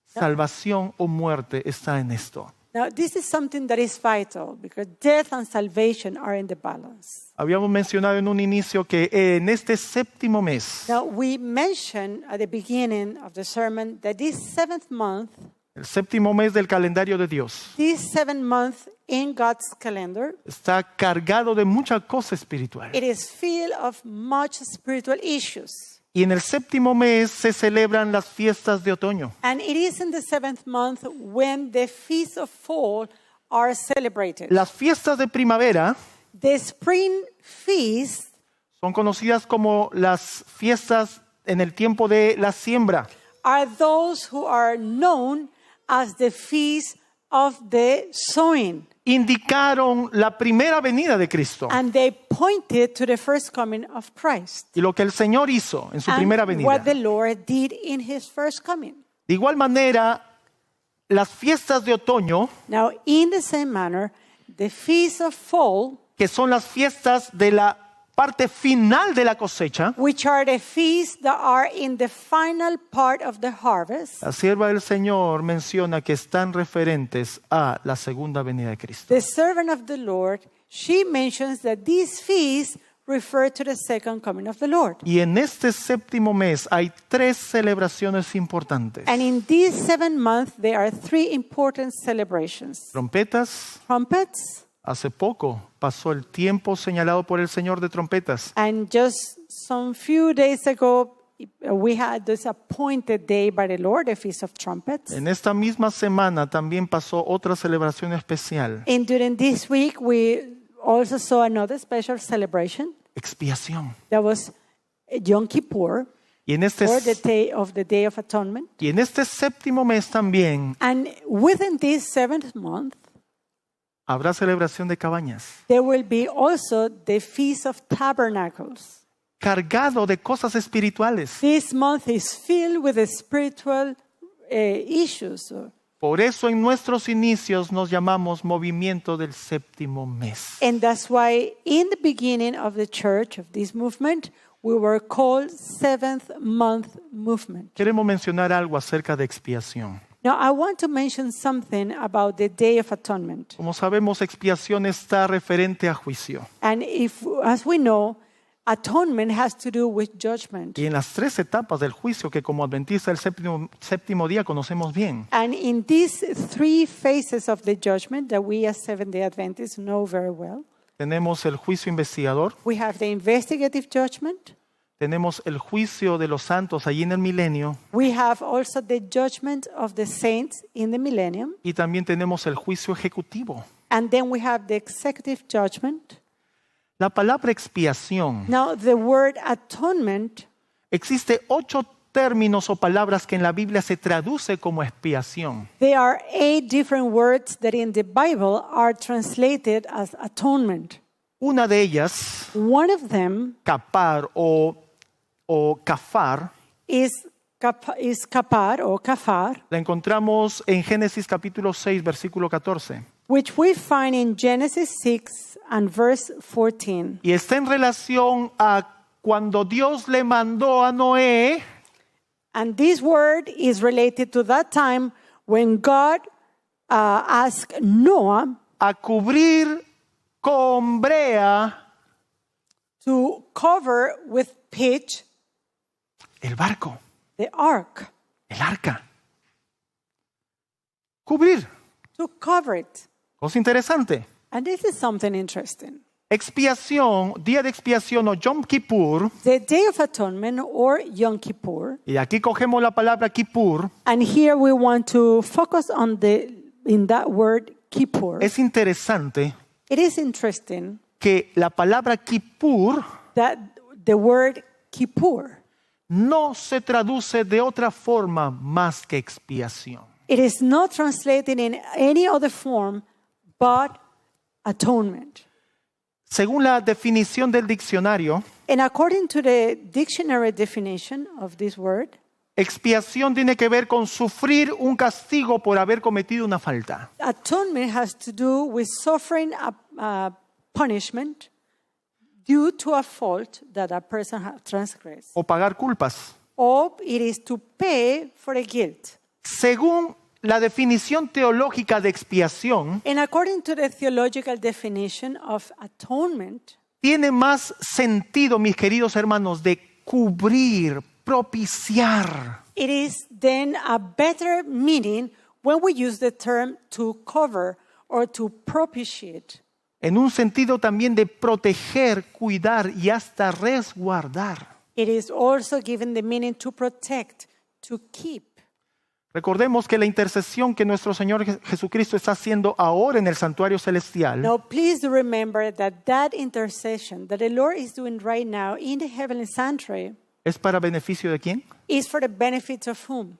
Salvación o muerte está en esto. Now, this is something that is vital because death and salvation are in the balance. Habíamos mencionado en un inicio que en este séptimo mes, Now, we mentioned at the beginning of the sermon that this seventh month, el séptimo mes del calendario de Dios, this 7th month in God's calendar, está cargado de mucha cosa espiritual. it is filled of much spiritual issues. Y en el séptimo mes se celebran las fiestas de otoño. And it is in the 7th month when the feasts of fall are celebrated. Las fiestas de primavera The spring feasts son conocidas como las fiestas en el tiempo de la siembra. are those who are known as the feast of the sowing. Indicaron la primera venida de Cristo And they pointed to the first coming of Christ. y lo que el Señor hizo en su primera And venida. what the Lord did in his first coming. De igual manera, las fiestas de otoño, Now, in the same manner, the feast of fall, que son las fiestas de la parte final de la cosecha, which are the feasts that are in the final part of the harvest, la sierva del Señor menciona que están referentes a la segunda venida de Cristo. the servant of the Lord, she mentions that these feasts refer to the second coming of the Lord. Y en este séptimo mes hay 3 celebraciones importantes. And in this 7th month, there are 3 important celebrations. Trompetas. Trumpets, Hace poco pasó el tiempo señalado por el Señor de trompetas. and just some few days ago, we had this appointed day by the Lord, the Feast of Trumpets. En esta misma semana también pasó otra celebración especial, And during this week, we also saw another special celebration. expiación. That was Yom Kippur, Y en este, or the day of Atonement. séptimo mes también And within this 7th month, habrá celebración de cabañas, there will be also the Feast of Tabernacles. cargado de cosas espirituales. This month is filled with the spiritual issues. Por eso en nuestros inicios nos llamamos movimiento del séptimo mes. And that's why in the beginning of the church, of this movement, we were called 7th month movement. Queremos mencionar algo acerca de expiación. Now, I want to mention something about the Day of Atonement. Como sabemos, expiación está referente a juicio. And as we know, atonement has to do with judgment. Y en las 3 etapas del juicio que como adventistas del séptimo día conocemos bien, And in these 3 phases of the judgment that we as Seventh-day Adventists know very well, tenemos el juicio investigador, we have the investigative judgment. tenemos el juicio de los santos allí en el milenio We have also the judgment of the saints in the millennium. y también tenemos el juicio ejecutivo. And then we have the executive judgment. La palabra expiación, Now, the word atonement, existe 8 términos o palabras que en la Biblia se traduce como expiación. there are 8 different words that in the Bible are translated as atonement. Una de ellas, One of them capar o cafar, is kapar or kafar, la encontramos en Génesis capítulo 6, versículo 14. which we find in Genesis 6 and verse 14. Y está en relación a cuando Dios le mandó a Noé And this word is related to that time when God asked Noah a cubrir con brea to cover with pitch el barco, the ark, el arca. Cubrir. to cover it. Cosa interesante. And this is something interesting. Expiación, día de expiación o Yom Kippur, The Day of Atonement or Yom Kippur, y aquí cogemos la palabra Kippur, and here we want to focus on in that word Kippur. es interesante It is interesting que la palabra Kippur that the word Kippur, no se traduce de otra forma más que expiación. it is not translated in any other form but atonement. Según la definición del diccionario, And according to the dictionary definition of this word, expiación tiene que ver con sufrir un castigo por haber cometido una falta. atonement has to do with suffering a punishment due to a fault that a person has transgressed. O pagar culpas. Or it is to pay for a guilt. Según la definición teológica de expiación, And according to the theological definition of atonement, tiene más sentido, mis queridos hermanos, de cubrir, propiciar. it is then a better meaning when we use the term to cover or to propitiate. En un sentido también de proteger, cuidar y hasta resguardar. It is also given the meaning to protect, to keep. Recordemos que la intercesión que nuestro Señor Jesucristo está haciendo ahora en el santuario celestial Now, please remember that intercession that the Lord is doing right now in the heavenly sanctuary es para beneficio de quién? is for the benefit of whom?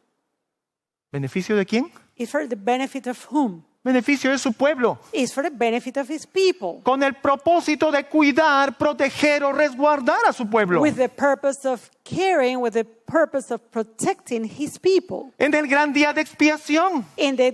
¿Beneficio de quién? Is for the benefit of whom? Beneficio de su pueblo, Is for the benefit of his people, con el propósito de cuidar, proteger o resguardar a su pueblo. with the purpose of caring, with the purpose of protecting his people En el gran día de expiación, in the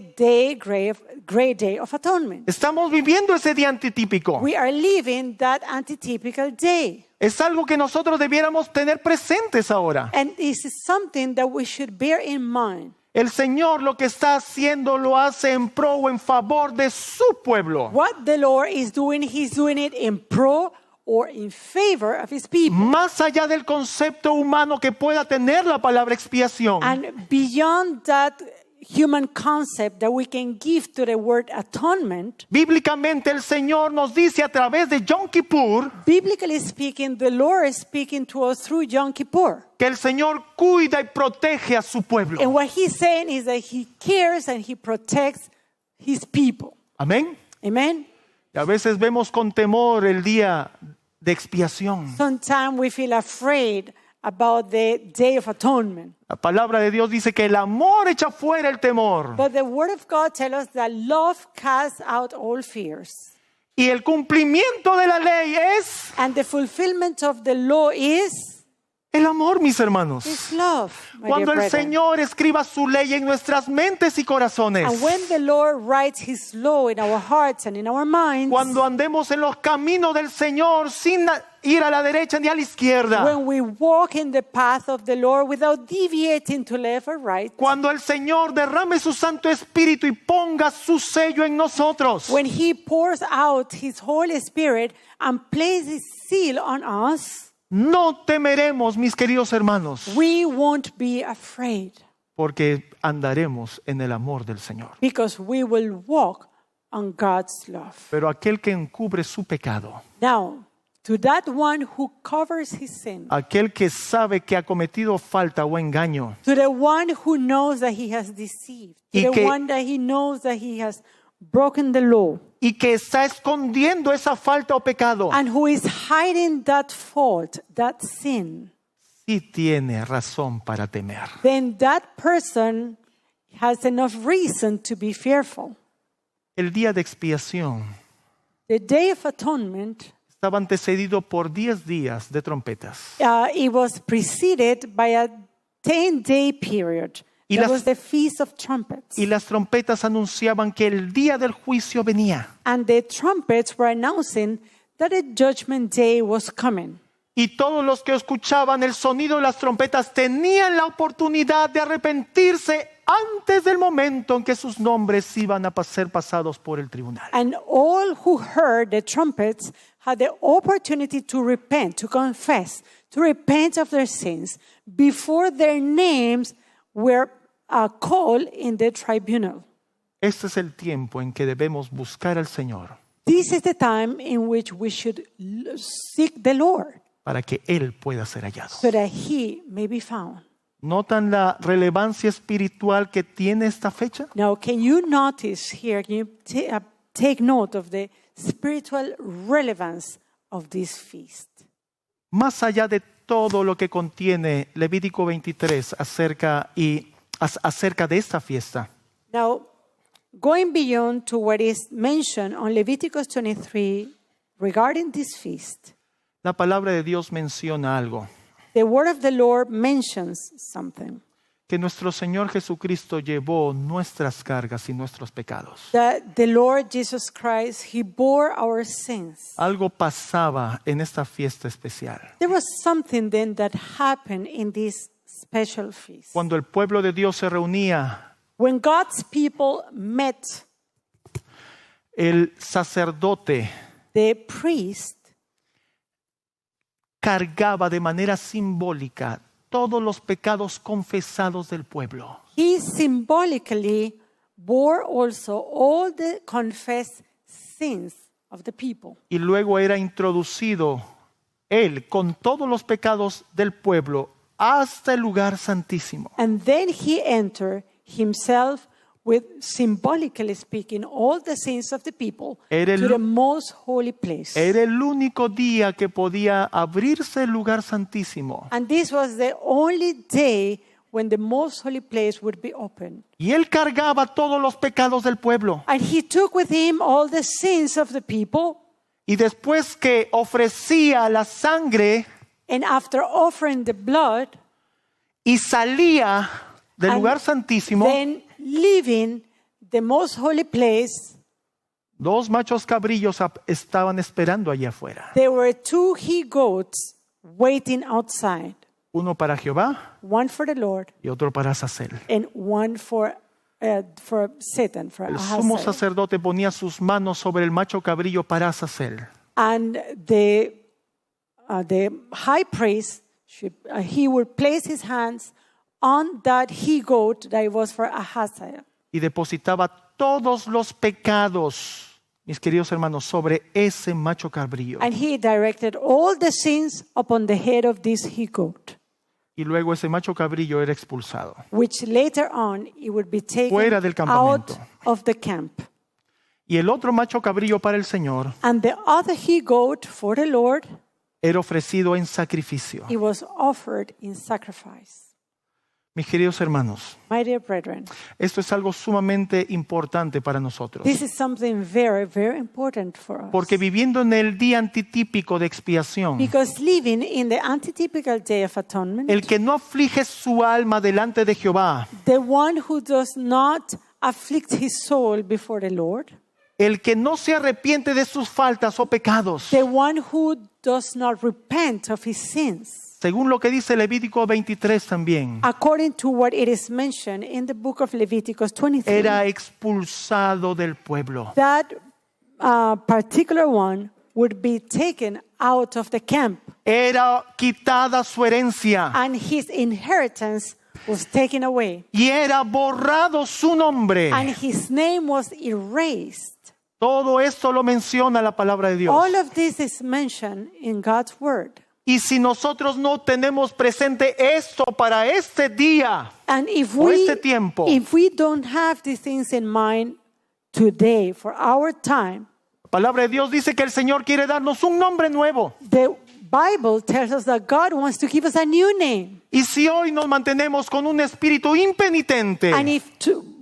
great day of atonement. estamos viviendo ese día antitípico. We are living that antitypical day. Es algo que nosotros debiéramos tener presentes ahora. And this is something that we should bear in mind. El Señor lo que está haciendo lo hace en pro o en favor de su pueblo. What the Lord is doing, he's doing it in pro or in favor of his people. Más allá del concepto humano que pueda tener la palabra expiación, And beyond that human concept that we can give to the word atonement, bíblicamente el Señor nos dice a través de Yom Kippur biblically speaking, the Lord is speaking to us through Yom Kippur. que el Señor cuida y protege a su pueblo. And what he's saying is that he cares and he protects his people. Amén. Amen? Y a veces vemos con temor el día de expiación. Sometimes we feel afraid about the Day of Atonement. La palabra de Dios dice que el amor echa fuera el temor. But the Word of God tells us that love casts out all fears. Y el cumplimiento de la ley es And the fulfillment of the law is el amor, mis hermanos. love, my Cuando dear el brethren. Señor escriba su ley en nuestras mentes y corazones, And when the Lord writes His law in our hearts and in our minds, cuando andemos en los caminos del Señor sin ir a la derecha ni a la izquierda, when we walk in the path of the Lord without deviating to left or right, cuando el Señor derrame su Santo Espíritu y ponga su sello en nosotros, when He pours out His Holy Spirit and places His seal on us, no temeremos, mis queridos hermanos, we won't be afraid porque andaremos en el amor del Señor. because we will walk on God's love. Pero aquel que encubre su pecado, Now, to that one who covers his sin, aquel que sabe que ha cometido falta o engaño, to the one who knows that he has deceived, to Y the que- one that he knows that he has broken the law, y que está escondiendo esa falta o pecado, and who is hiding that fault, that sin, sí tiene razón para temer. then that person has enough reason to be fearful. El día de expiación The Day of Atonement, estaba antecedido por 10 días de trompetas. it was preceded by a 10-day period. Y That las- was the Feast of Trumpets. Y las trompetas anunciaban que el día del juicio venía. And the trumpets were announcing that a judgment day was coming. Y todos los que escuchaban el sonido de las trompetas tenían la oportunidad de arrepentirse antes del momento en que sus nombres iban a ser pasados por el tribunal. And all who heard the trumpets had the opportunity to repent, to confess, to repent of their sins before their names were called in the tribunal. Este es el tiempo en que debemos buscar al Señor This is the time in which we should seek the Lord para que Él pueda ser hallado. so that He may be found. ¿Notan la relevancia espiritual que tiene esta fecha? Now, can you notice here, can you take note of the spiritual relevance of this feast? Más allá de todo lo que contiene Levítico 23 acerca de esta fiesta, Now, going beyond to what is mentioned on Leviticus 23 regarding this feast, la palabra de Dios menciona algo, the word of the Lord mentions something. que nuestro Señor Jesucristo llevó nuestras cargas y nuestros pecados. That the Lord Jesus Christ, He bore our sins. Algo pasaba en esta fiesta especial. There was something then that happened in this special feast. Cuando el pueblo de Dios se reunía, When God's people met, el sacerdote the priest cargaba de manera simbólica todos los pecados confesados del pueblo. he symbolically bore also all the confessed sins of the people. Y luego era introducido él con todos los pecados del pueblo hasta el lugar santísimo. And then he entered himself with, symbolically speaking, all the sins of the people Era to the most holy place. Era el único día que podía abrirse el lugar santísimo. And this was the only day when the most holy place would be open. Y él cargaba todos los pecados del pueblo. And he took with him all the sins of the people. Y después que ofrecía la sangre And after offering the blood, y salía del and lugar santísimo, then leaving the most holy place, dos machos cabrillos estaban esperando allá afuera. there were 2 he-goats waiting outside, Uno para Jehová one for the Lord y otro para Azazel. and one for Satan, for El sumo Ahaziah. sacerdote ponía sus manos sobre el macho cabrillo para Azazel. And the high priest, he would place his hands on that he-goat that was for Ahaziah. Y depositaba todos los pecados, mis queridos hermanos, sobre ese macho cabrillo. And he directed all the sins upon the head of this he-goat, Y luego ese macho cabrillo era expulsado. which later on it would be taken Fuera del out campamento. of the camp. Y el otro macho cabrillo para el Señor And the other he-goat for the Lord, era ofrecido en sacrificio. it was offered in sacrifice. Mis queridos hermanos, My dear brethren, esto es algo sumamente importante para nosotros. this is something very, very important for us. Porque viviendo en el día antitípico de expiación, Because living in the antitypical day of atonement, el que no aflige su alma delante de Jehová, the one who does not afflict his soul before the Lord, el que no se arrepiente de sus faltas o pecados, the one who does not repent of his sins, según lo que dice Levítico 23 también, according to what it is mentioned in the book of Leviticus 23, era expulsado del pueblo. that particular one would be taken out of the camp, Era quitada su herencia and his inheritance was taken away, y era borrado su nombre. and his name was erased. Todo esto lo menciona la palabra de Dios. All of this is mentioned in God's word. Y si nosotros no tenemos presente esto para este día, And if Por we, este tiempo. if we don't have these things in mind today for our time, la palabra de Dios dice que el Señor quiere darnos un nombre nuevo. the Bible tells us that God wants to give us a new name. Y si hoy nos mantenemos con un espíritu impenitente, And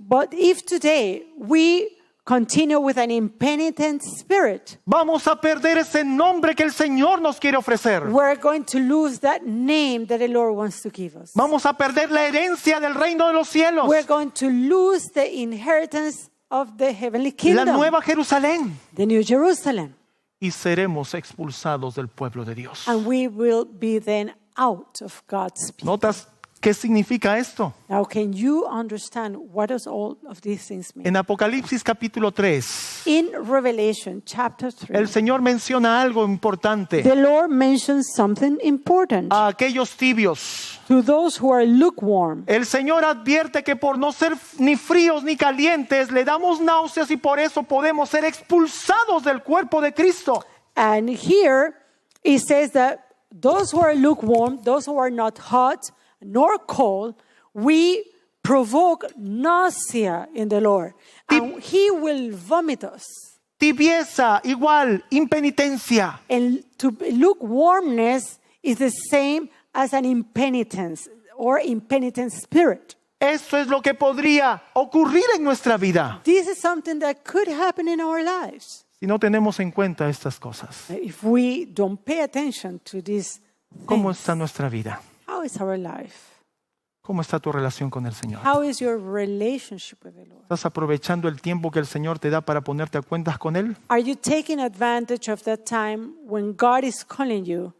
but if today we continue with an impenitent spirit, vamos a perder ese nombre que el Señor nos quiere ofrecer. we're going to lose that name that the Lord wants to give us. Vamos a perder la herencia del reino de los cielos, We're going to lose the inheritance of the heavenly la kingdom, nueva Jerusalén, the New Jerusalem. y seremos expulsados del pueblo de Dios. And we will be then out of God's people. ¿Notas qué significa esto? Now, can you understand what does all of these things mean? En Apocalipsis capítulo 3, In Revelation chapter 3, el Señor menciona algo importante the Lord mentions something important a aquellos tibios. to those who are lukewarm. El Señor advierte que por no ser ni fríos ni calientes le damos náuseas y por eso podemos ser expulsados del cuerpo de Cristo. And here it says that those who are lukewarm, those who are not hot nor cold, we provoke nausea in the Lord, and He will vomit us. Tibieza igual impenitencia. And lukewarmness is the same as an impenitence or impenitent spirit. Esto es lo que podría ocurrir en nuestra vida This is something that could happen in our lives si no tenemos en cuenta estas cosas. if we don't pay attention to these ¿Cómo things. está nuestra vida? How is our life? ¿Cómo está tu relación con el Señor? How is your relationship with the Lord? ¿Estás aprovechando el tiempo que el Señor te da para ponerte a cuentas con Él? Are you taking advantage of that time when God is calling you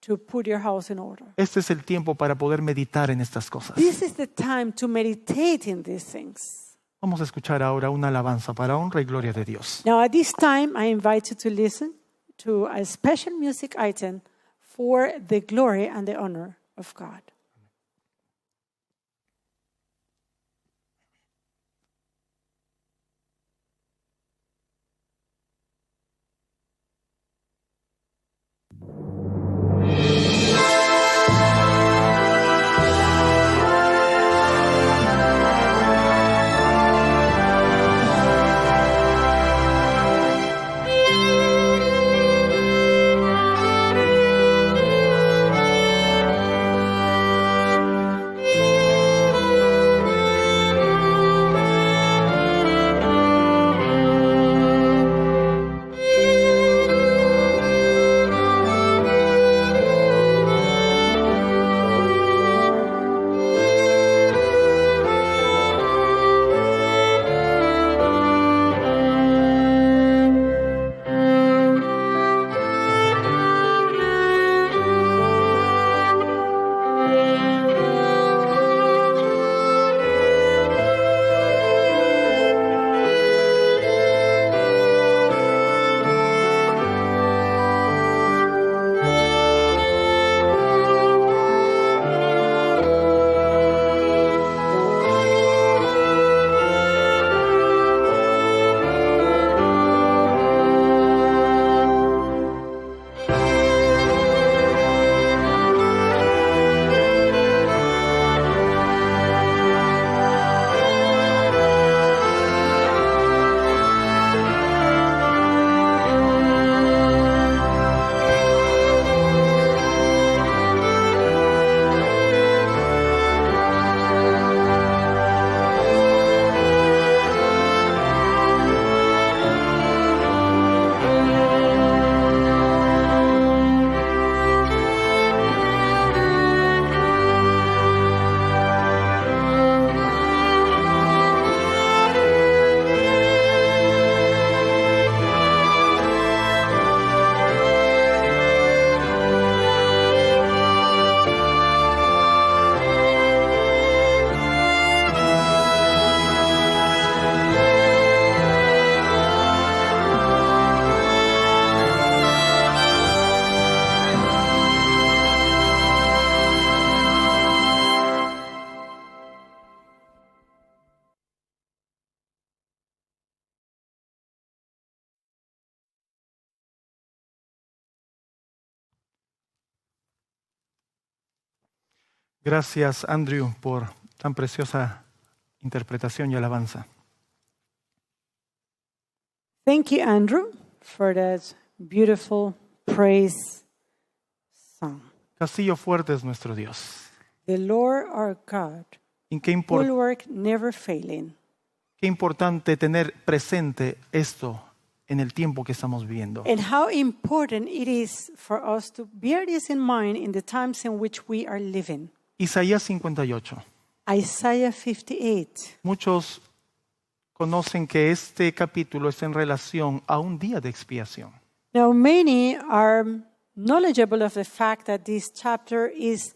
to put your house in order? Este es el tiempo para poder meditar en estas cosas. This is the time to meditate in these things. Vamos a escuchar ahora una alabanza para honra y gloria de Dios. Now, at this time, I invite you to listen to a special music item for the glory and the honor of God. Gracias, Andrew, por tan preciosa interpretación y alabanza. Thank you, Andrew, for that beautiful praise song. Castillo fuerte es nuestro Dios. The Lord our God, Y qué bulwark never failing. qué importante tener presente esto en el tiempo que estamos viviendo. And how important it is for us to bear this in mind in the times in which we are living. Isaías 58. Isaiah 58. Muchos conocen que este capítulo está en relación a un día de expiación. Now, many are knowledgeable of the fact that this chapter is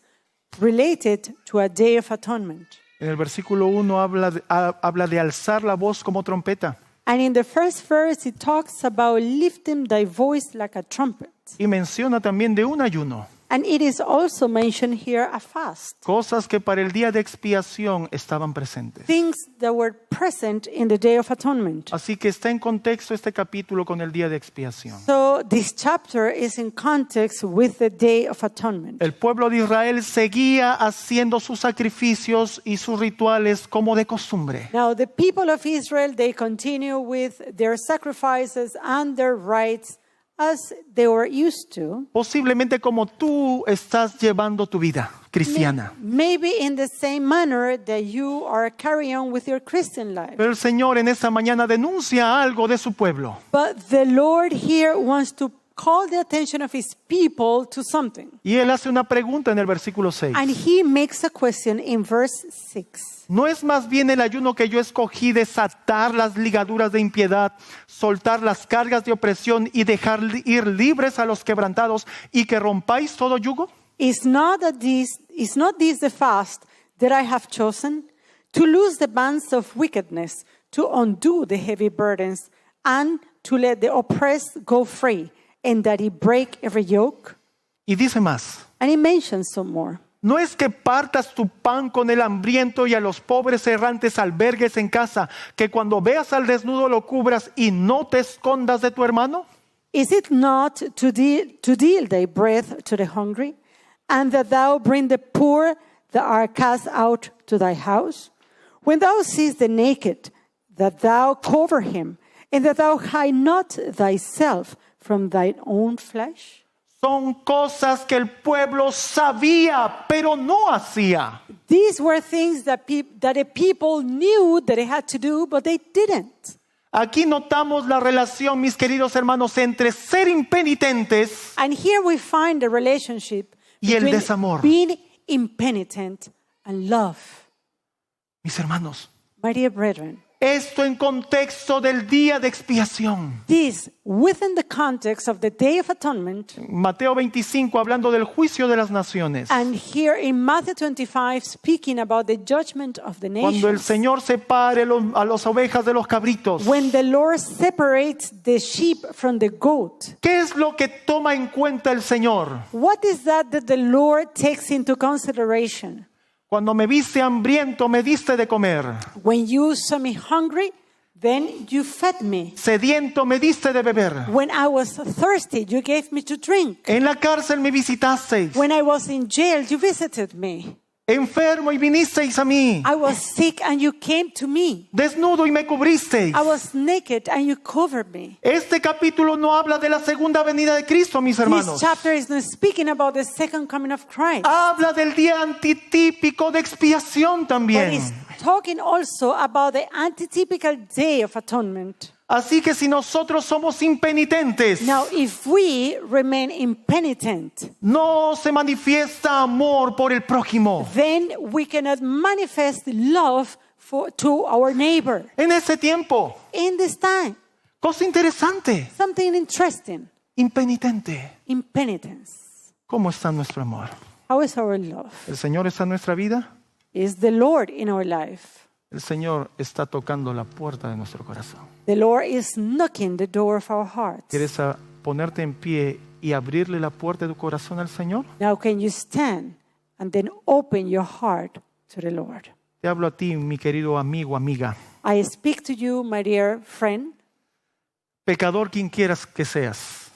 related to a day of atonement. En el versículo 1 habla de alzar la voz como trompeta And in the first verse, it talks about lifting thy voice like a trumpet. y menciona también de un ayuno. And it is also mentioned here a fast. Cosas que para el día de expiación estaban presentes. Things that were present in the Day of Atonement. Así que está en contexto este capítulo con el día de expiación. So this chapter is in context with the Day of Atonement. El pueblo de Israel seguía haciendo sus sacrificios y sus rituales como de costumbre. Now the people of Israel, they continue with their sacrifices and their rites as they were used to. Posiblemente como tú estás llevando tu vida cristiana. Maybe in the same manner that you are carrying on with your Christian life. Pero el Señor en esta mañana denuncia algo de su pueblo. But the Lord here wants to call the attention of his people to something. Y Él hace una pregunta en el versículo 6. And he makes a question in verse 6. ¿No es más bien el ayuno que yo escogí desatar las ligaduras de impiedad, soltar las cargas de opresión y dejar ir libres a los quebrantados y que rompáis todo yugo? Is not this the fast that I have chosen? To loose the bands of wickedness, to undo the heavy burdens, and to let the oppressed go free, and that he break every yoke? Y dice más. And he mentions some more. ¿No es que partas tu pan con el hambriento y a los pobres errantes albergues en casa, que cuando veas al desnudo lo cubras y no te escondas de tu hermano? Is it not to deal thy bread to the hungry, and that thou bring the poor that are cast out to thy house? When thou seest the naked, that thou cover him, and that thou hide not thyself from thine own flesh? Son cosas que el pueblo sabía, pero no hacía. These were things that the people knew that they had to do, but they didn't. Aquí notamos la relación, mis queridos hermanos, entre ser impenitentes And here we find the relationship y el between desamor. being impenitent and love. Mis hermanos, My dear brethren, esto en contexto del día de expiación. this within the context of the Day of Atonement, Mateo 25 hablando del juicio de las naciones. and here in Matthew 25 speaking about the judgment of the Cuando el nations. Señor separe a las ovejas de los cabritos. When the Lord separates the sheep from the goat, ¿Qué es lo que toma en cuenta el Señor? what is that the Lord takes into consideration? Cuando me viste hambriento, me diste de comer. When you saw me hungry, then you fed me. Sediento, me diste de beber. When I was thirsty, you gave me to drink. En la cárcel me visitasteis. When I was in jail, you visited me. Enfermo y vinisteis a mí. I was sick and you came to me. Desnudo y me cubristeis. I was naked and you covered me. Este capítulo no habla de la segunda venida de Cristo, mis This hermanos. chapter is not speaking about the second coming of Christ, Habla del día antitípico de expiación but también. it's talking also about the antitypical Day of Atonement. Así que si nosotros somos impenitentes, Now, if we remain impenitent, no se manifiesta amor por el prójimo. then we cannot manifest love to our neighbor. En ese tiempo, In this time, cosa interesante, something interesting, impenitente. impenitence. ¿Cómo está nuestro amor? How is our love? ¿El Señor está en nuestra vida? Is the Lord in our life? El Señor está tocando la puerta de nuestro corazón. The Lord is knocking the door of our hearts. ¿Quieres ponerte en pie y abrirle la puerta de tu corazón al Señor? Now can you stand and then open your heart to the Lord? Te hablo a ti, mi querido amigo, amiga. I speak to you, my dear friend, Pecador quien quieras que seas.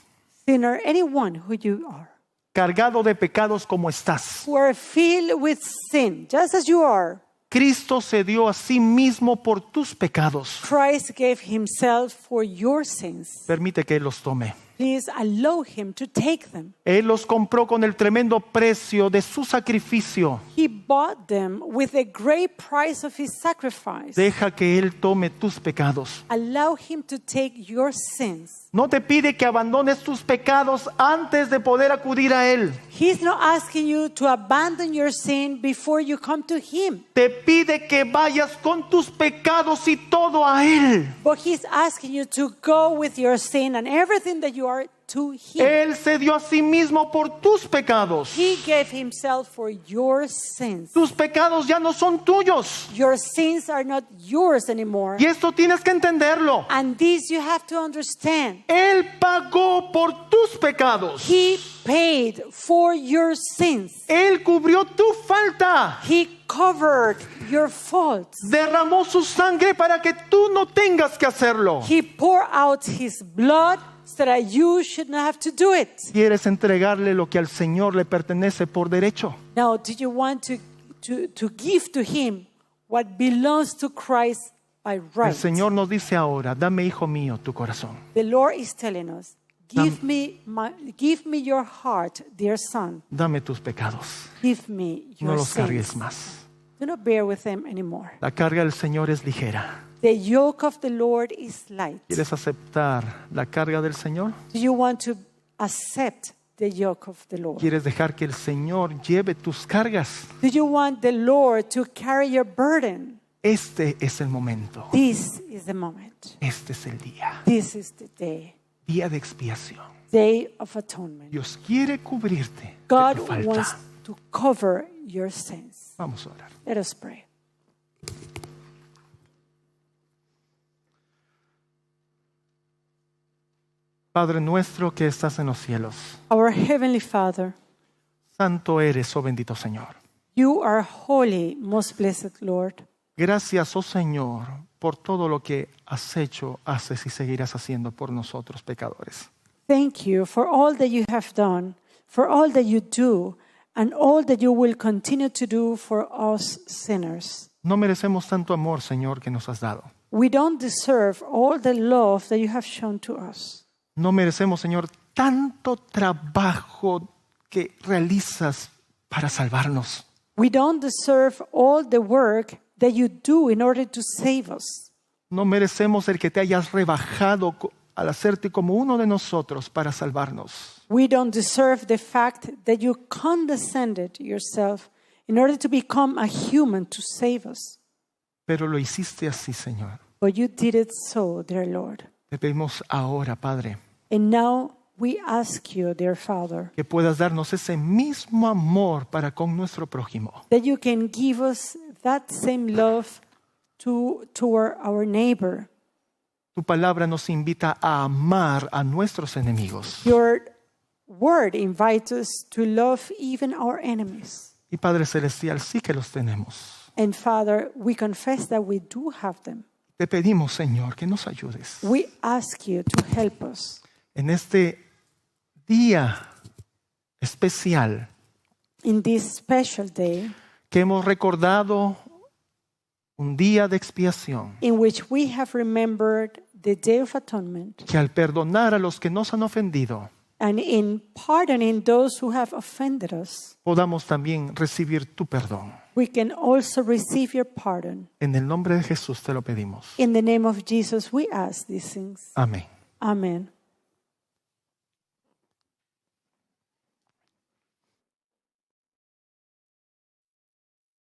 sinner, anyone who you are. cargado de pecados como estás. who are filled with sin, just as you are. Cristo se dio a sí mismo por tus pecados. Christ gave himself for your sins. Permite que Él los tome. Please allow him to take them. Él los compró con el tremendo precio de su sacrificio. He bought them with the great price of his sacrifice. Deja que Él tome tus pecados. Allow him to take your sins. No te pide que abandones tus pecados antes de poder acudir a Él. He's not asking you to abandon your sin before you come to him, Te pide que vayas con tus pecados y todo a Él. but he's asking you to go with your sin and everything that you are to him. Él se dio a sí mismo por tus pecados. He gave himself for your sins. Tus pecados ya no son tuyos. Your sins are not yours anymore. Y esto tienes que entenderlo. And this you have to understand. Él pagó por tus pecados. He paid for your sins. Él cubrió tu falta. He covered your faults. Derramó su sangre para que tú no tengas que hacerlo. He poured out his blood so that you should not have to do it. ¿Quieres entregarle lo que al Señor le pertenece por derecho? Now, do you want to give to him what belongs to Christ by El right? Señor nos dice ahora, dame, hijo mío, tu corazón. The Lord is telling us, give me your heart, dear son. Dame tus pecados. Give me No your los cargues sins. más. Do not bear with them anymore. La carga del Señor es ligera. The yoke of the Lord is light. ¿Quieres aceptar la carga del Señor? Do you want to accept the yoke of the Lord? ¿Quieres dejar que el Señor lleve tus cargas? Do you want the Lord to carry your burden? Este es el momento. This is the moment. Este es el día. This is the day. Día de expiación. Day of atonement. Dios quiere cubrirte de God tu wants falta. to cover your sins. Vamos a orar. Let us pray. Padre nuestro que estás en los cielos, Our Heavenly Father, santo eres, oh bendito Señor. you are holy, most blessed Lord. Gracias, oh Señor, por todo lo que has hecho, haces y seguirás haciendo por nosotros pecadores. Thank you for all that you have done, for all that you do, and all that you will continue to do for us sinners. No merecemos tanto amor, Señor, que nos has dado. We don't deserve all the love that you have shown to us. No merecemos, Señor, tanto trabajo que realizas para salvarnos. We don't deserve all the work that you do in order to save us. No merecemos el que te hayas rebajado al hacerte como uno de nosotros para salvarnos. We don't deserve the fact that you condescended yourself in order to become a human to save us. Pero lo hiciste así, Señor. But you did it so, dear Lord. Te pedimos ahora, Padre, And now we ask you, dear Father, que puedas darnos ese mismo amor para con nuestro prójimo. that you can give us that same love toward our neighbor. Tu palabra nos invita a amar a nuestros enemigos. Your word invites us to love even our enemies. Y Padre Celestial, sí que los tenemos. And Father, we confess that we do have them. Te pedimos, Señor, que nos ayudes We ask you to help us en este día especial in this special day que hemos recordado un día de expiación, in which we have remembered the Day of Atonement, que al perdonar a los que nos han ofendido, and in pardoning those who have offended us, podamos también recibir tu perdón. we can also receive your pardon. En el nombre de Jesús te lo pedimos. In the name of Jesus, we ask these things. Amén. Amen.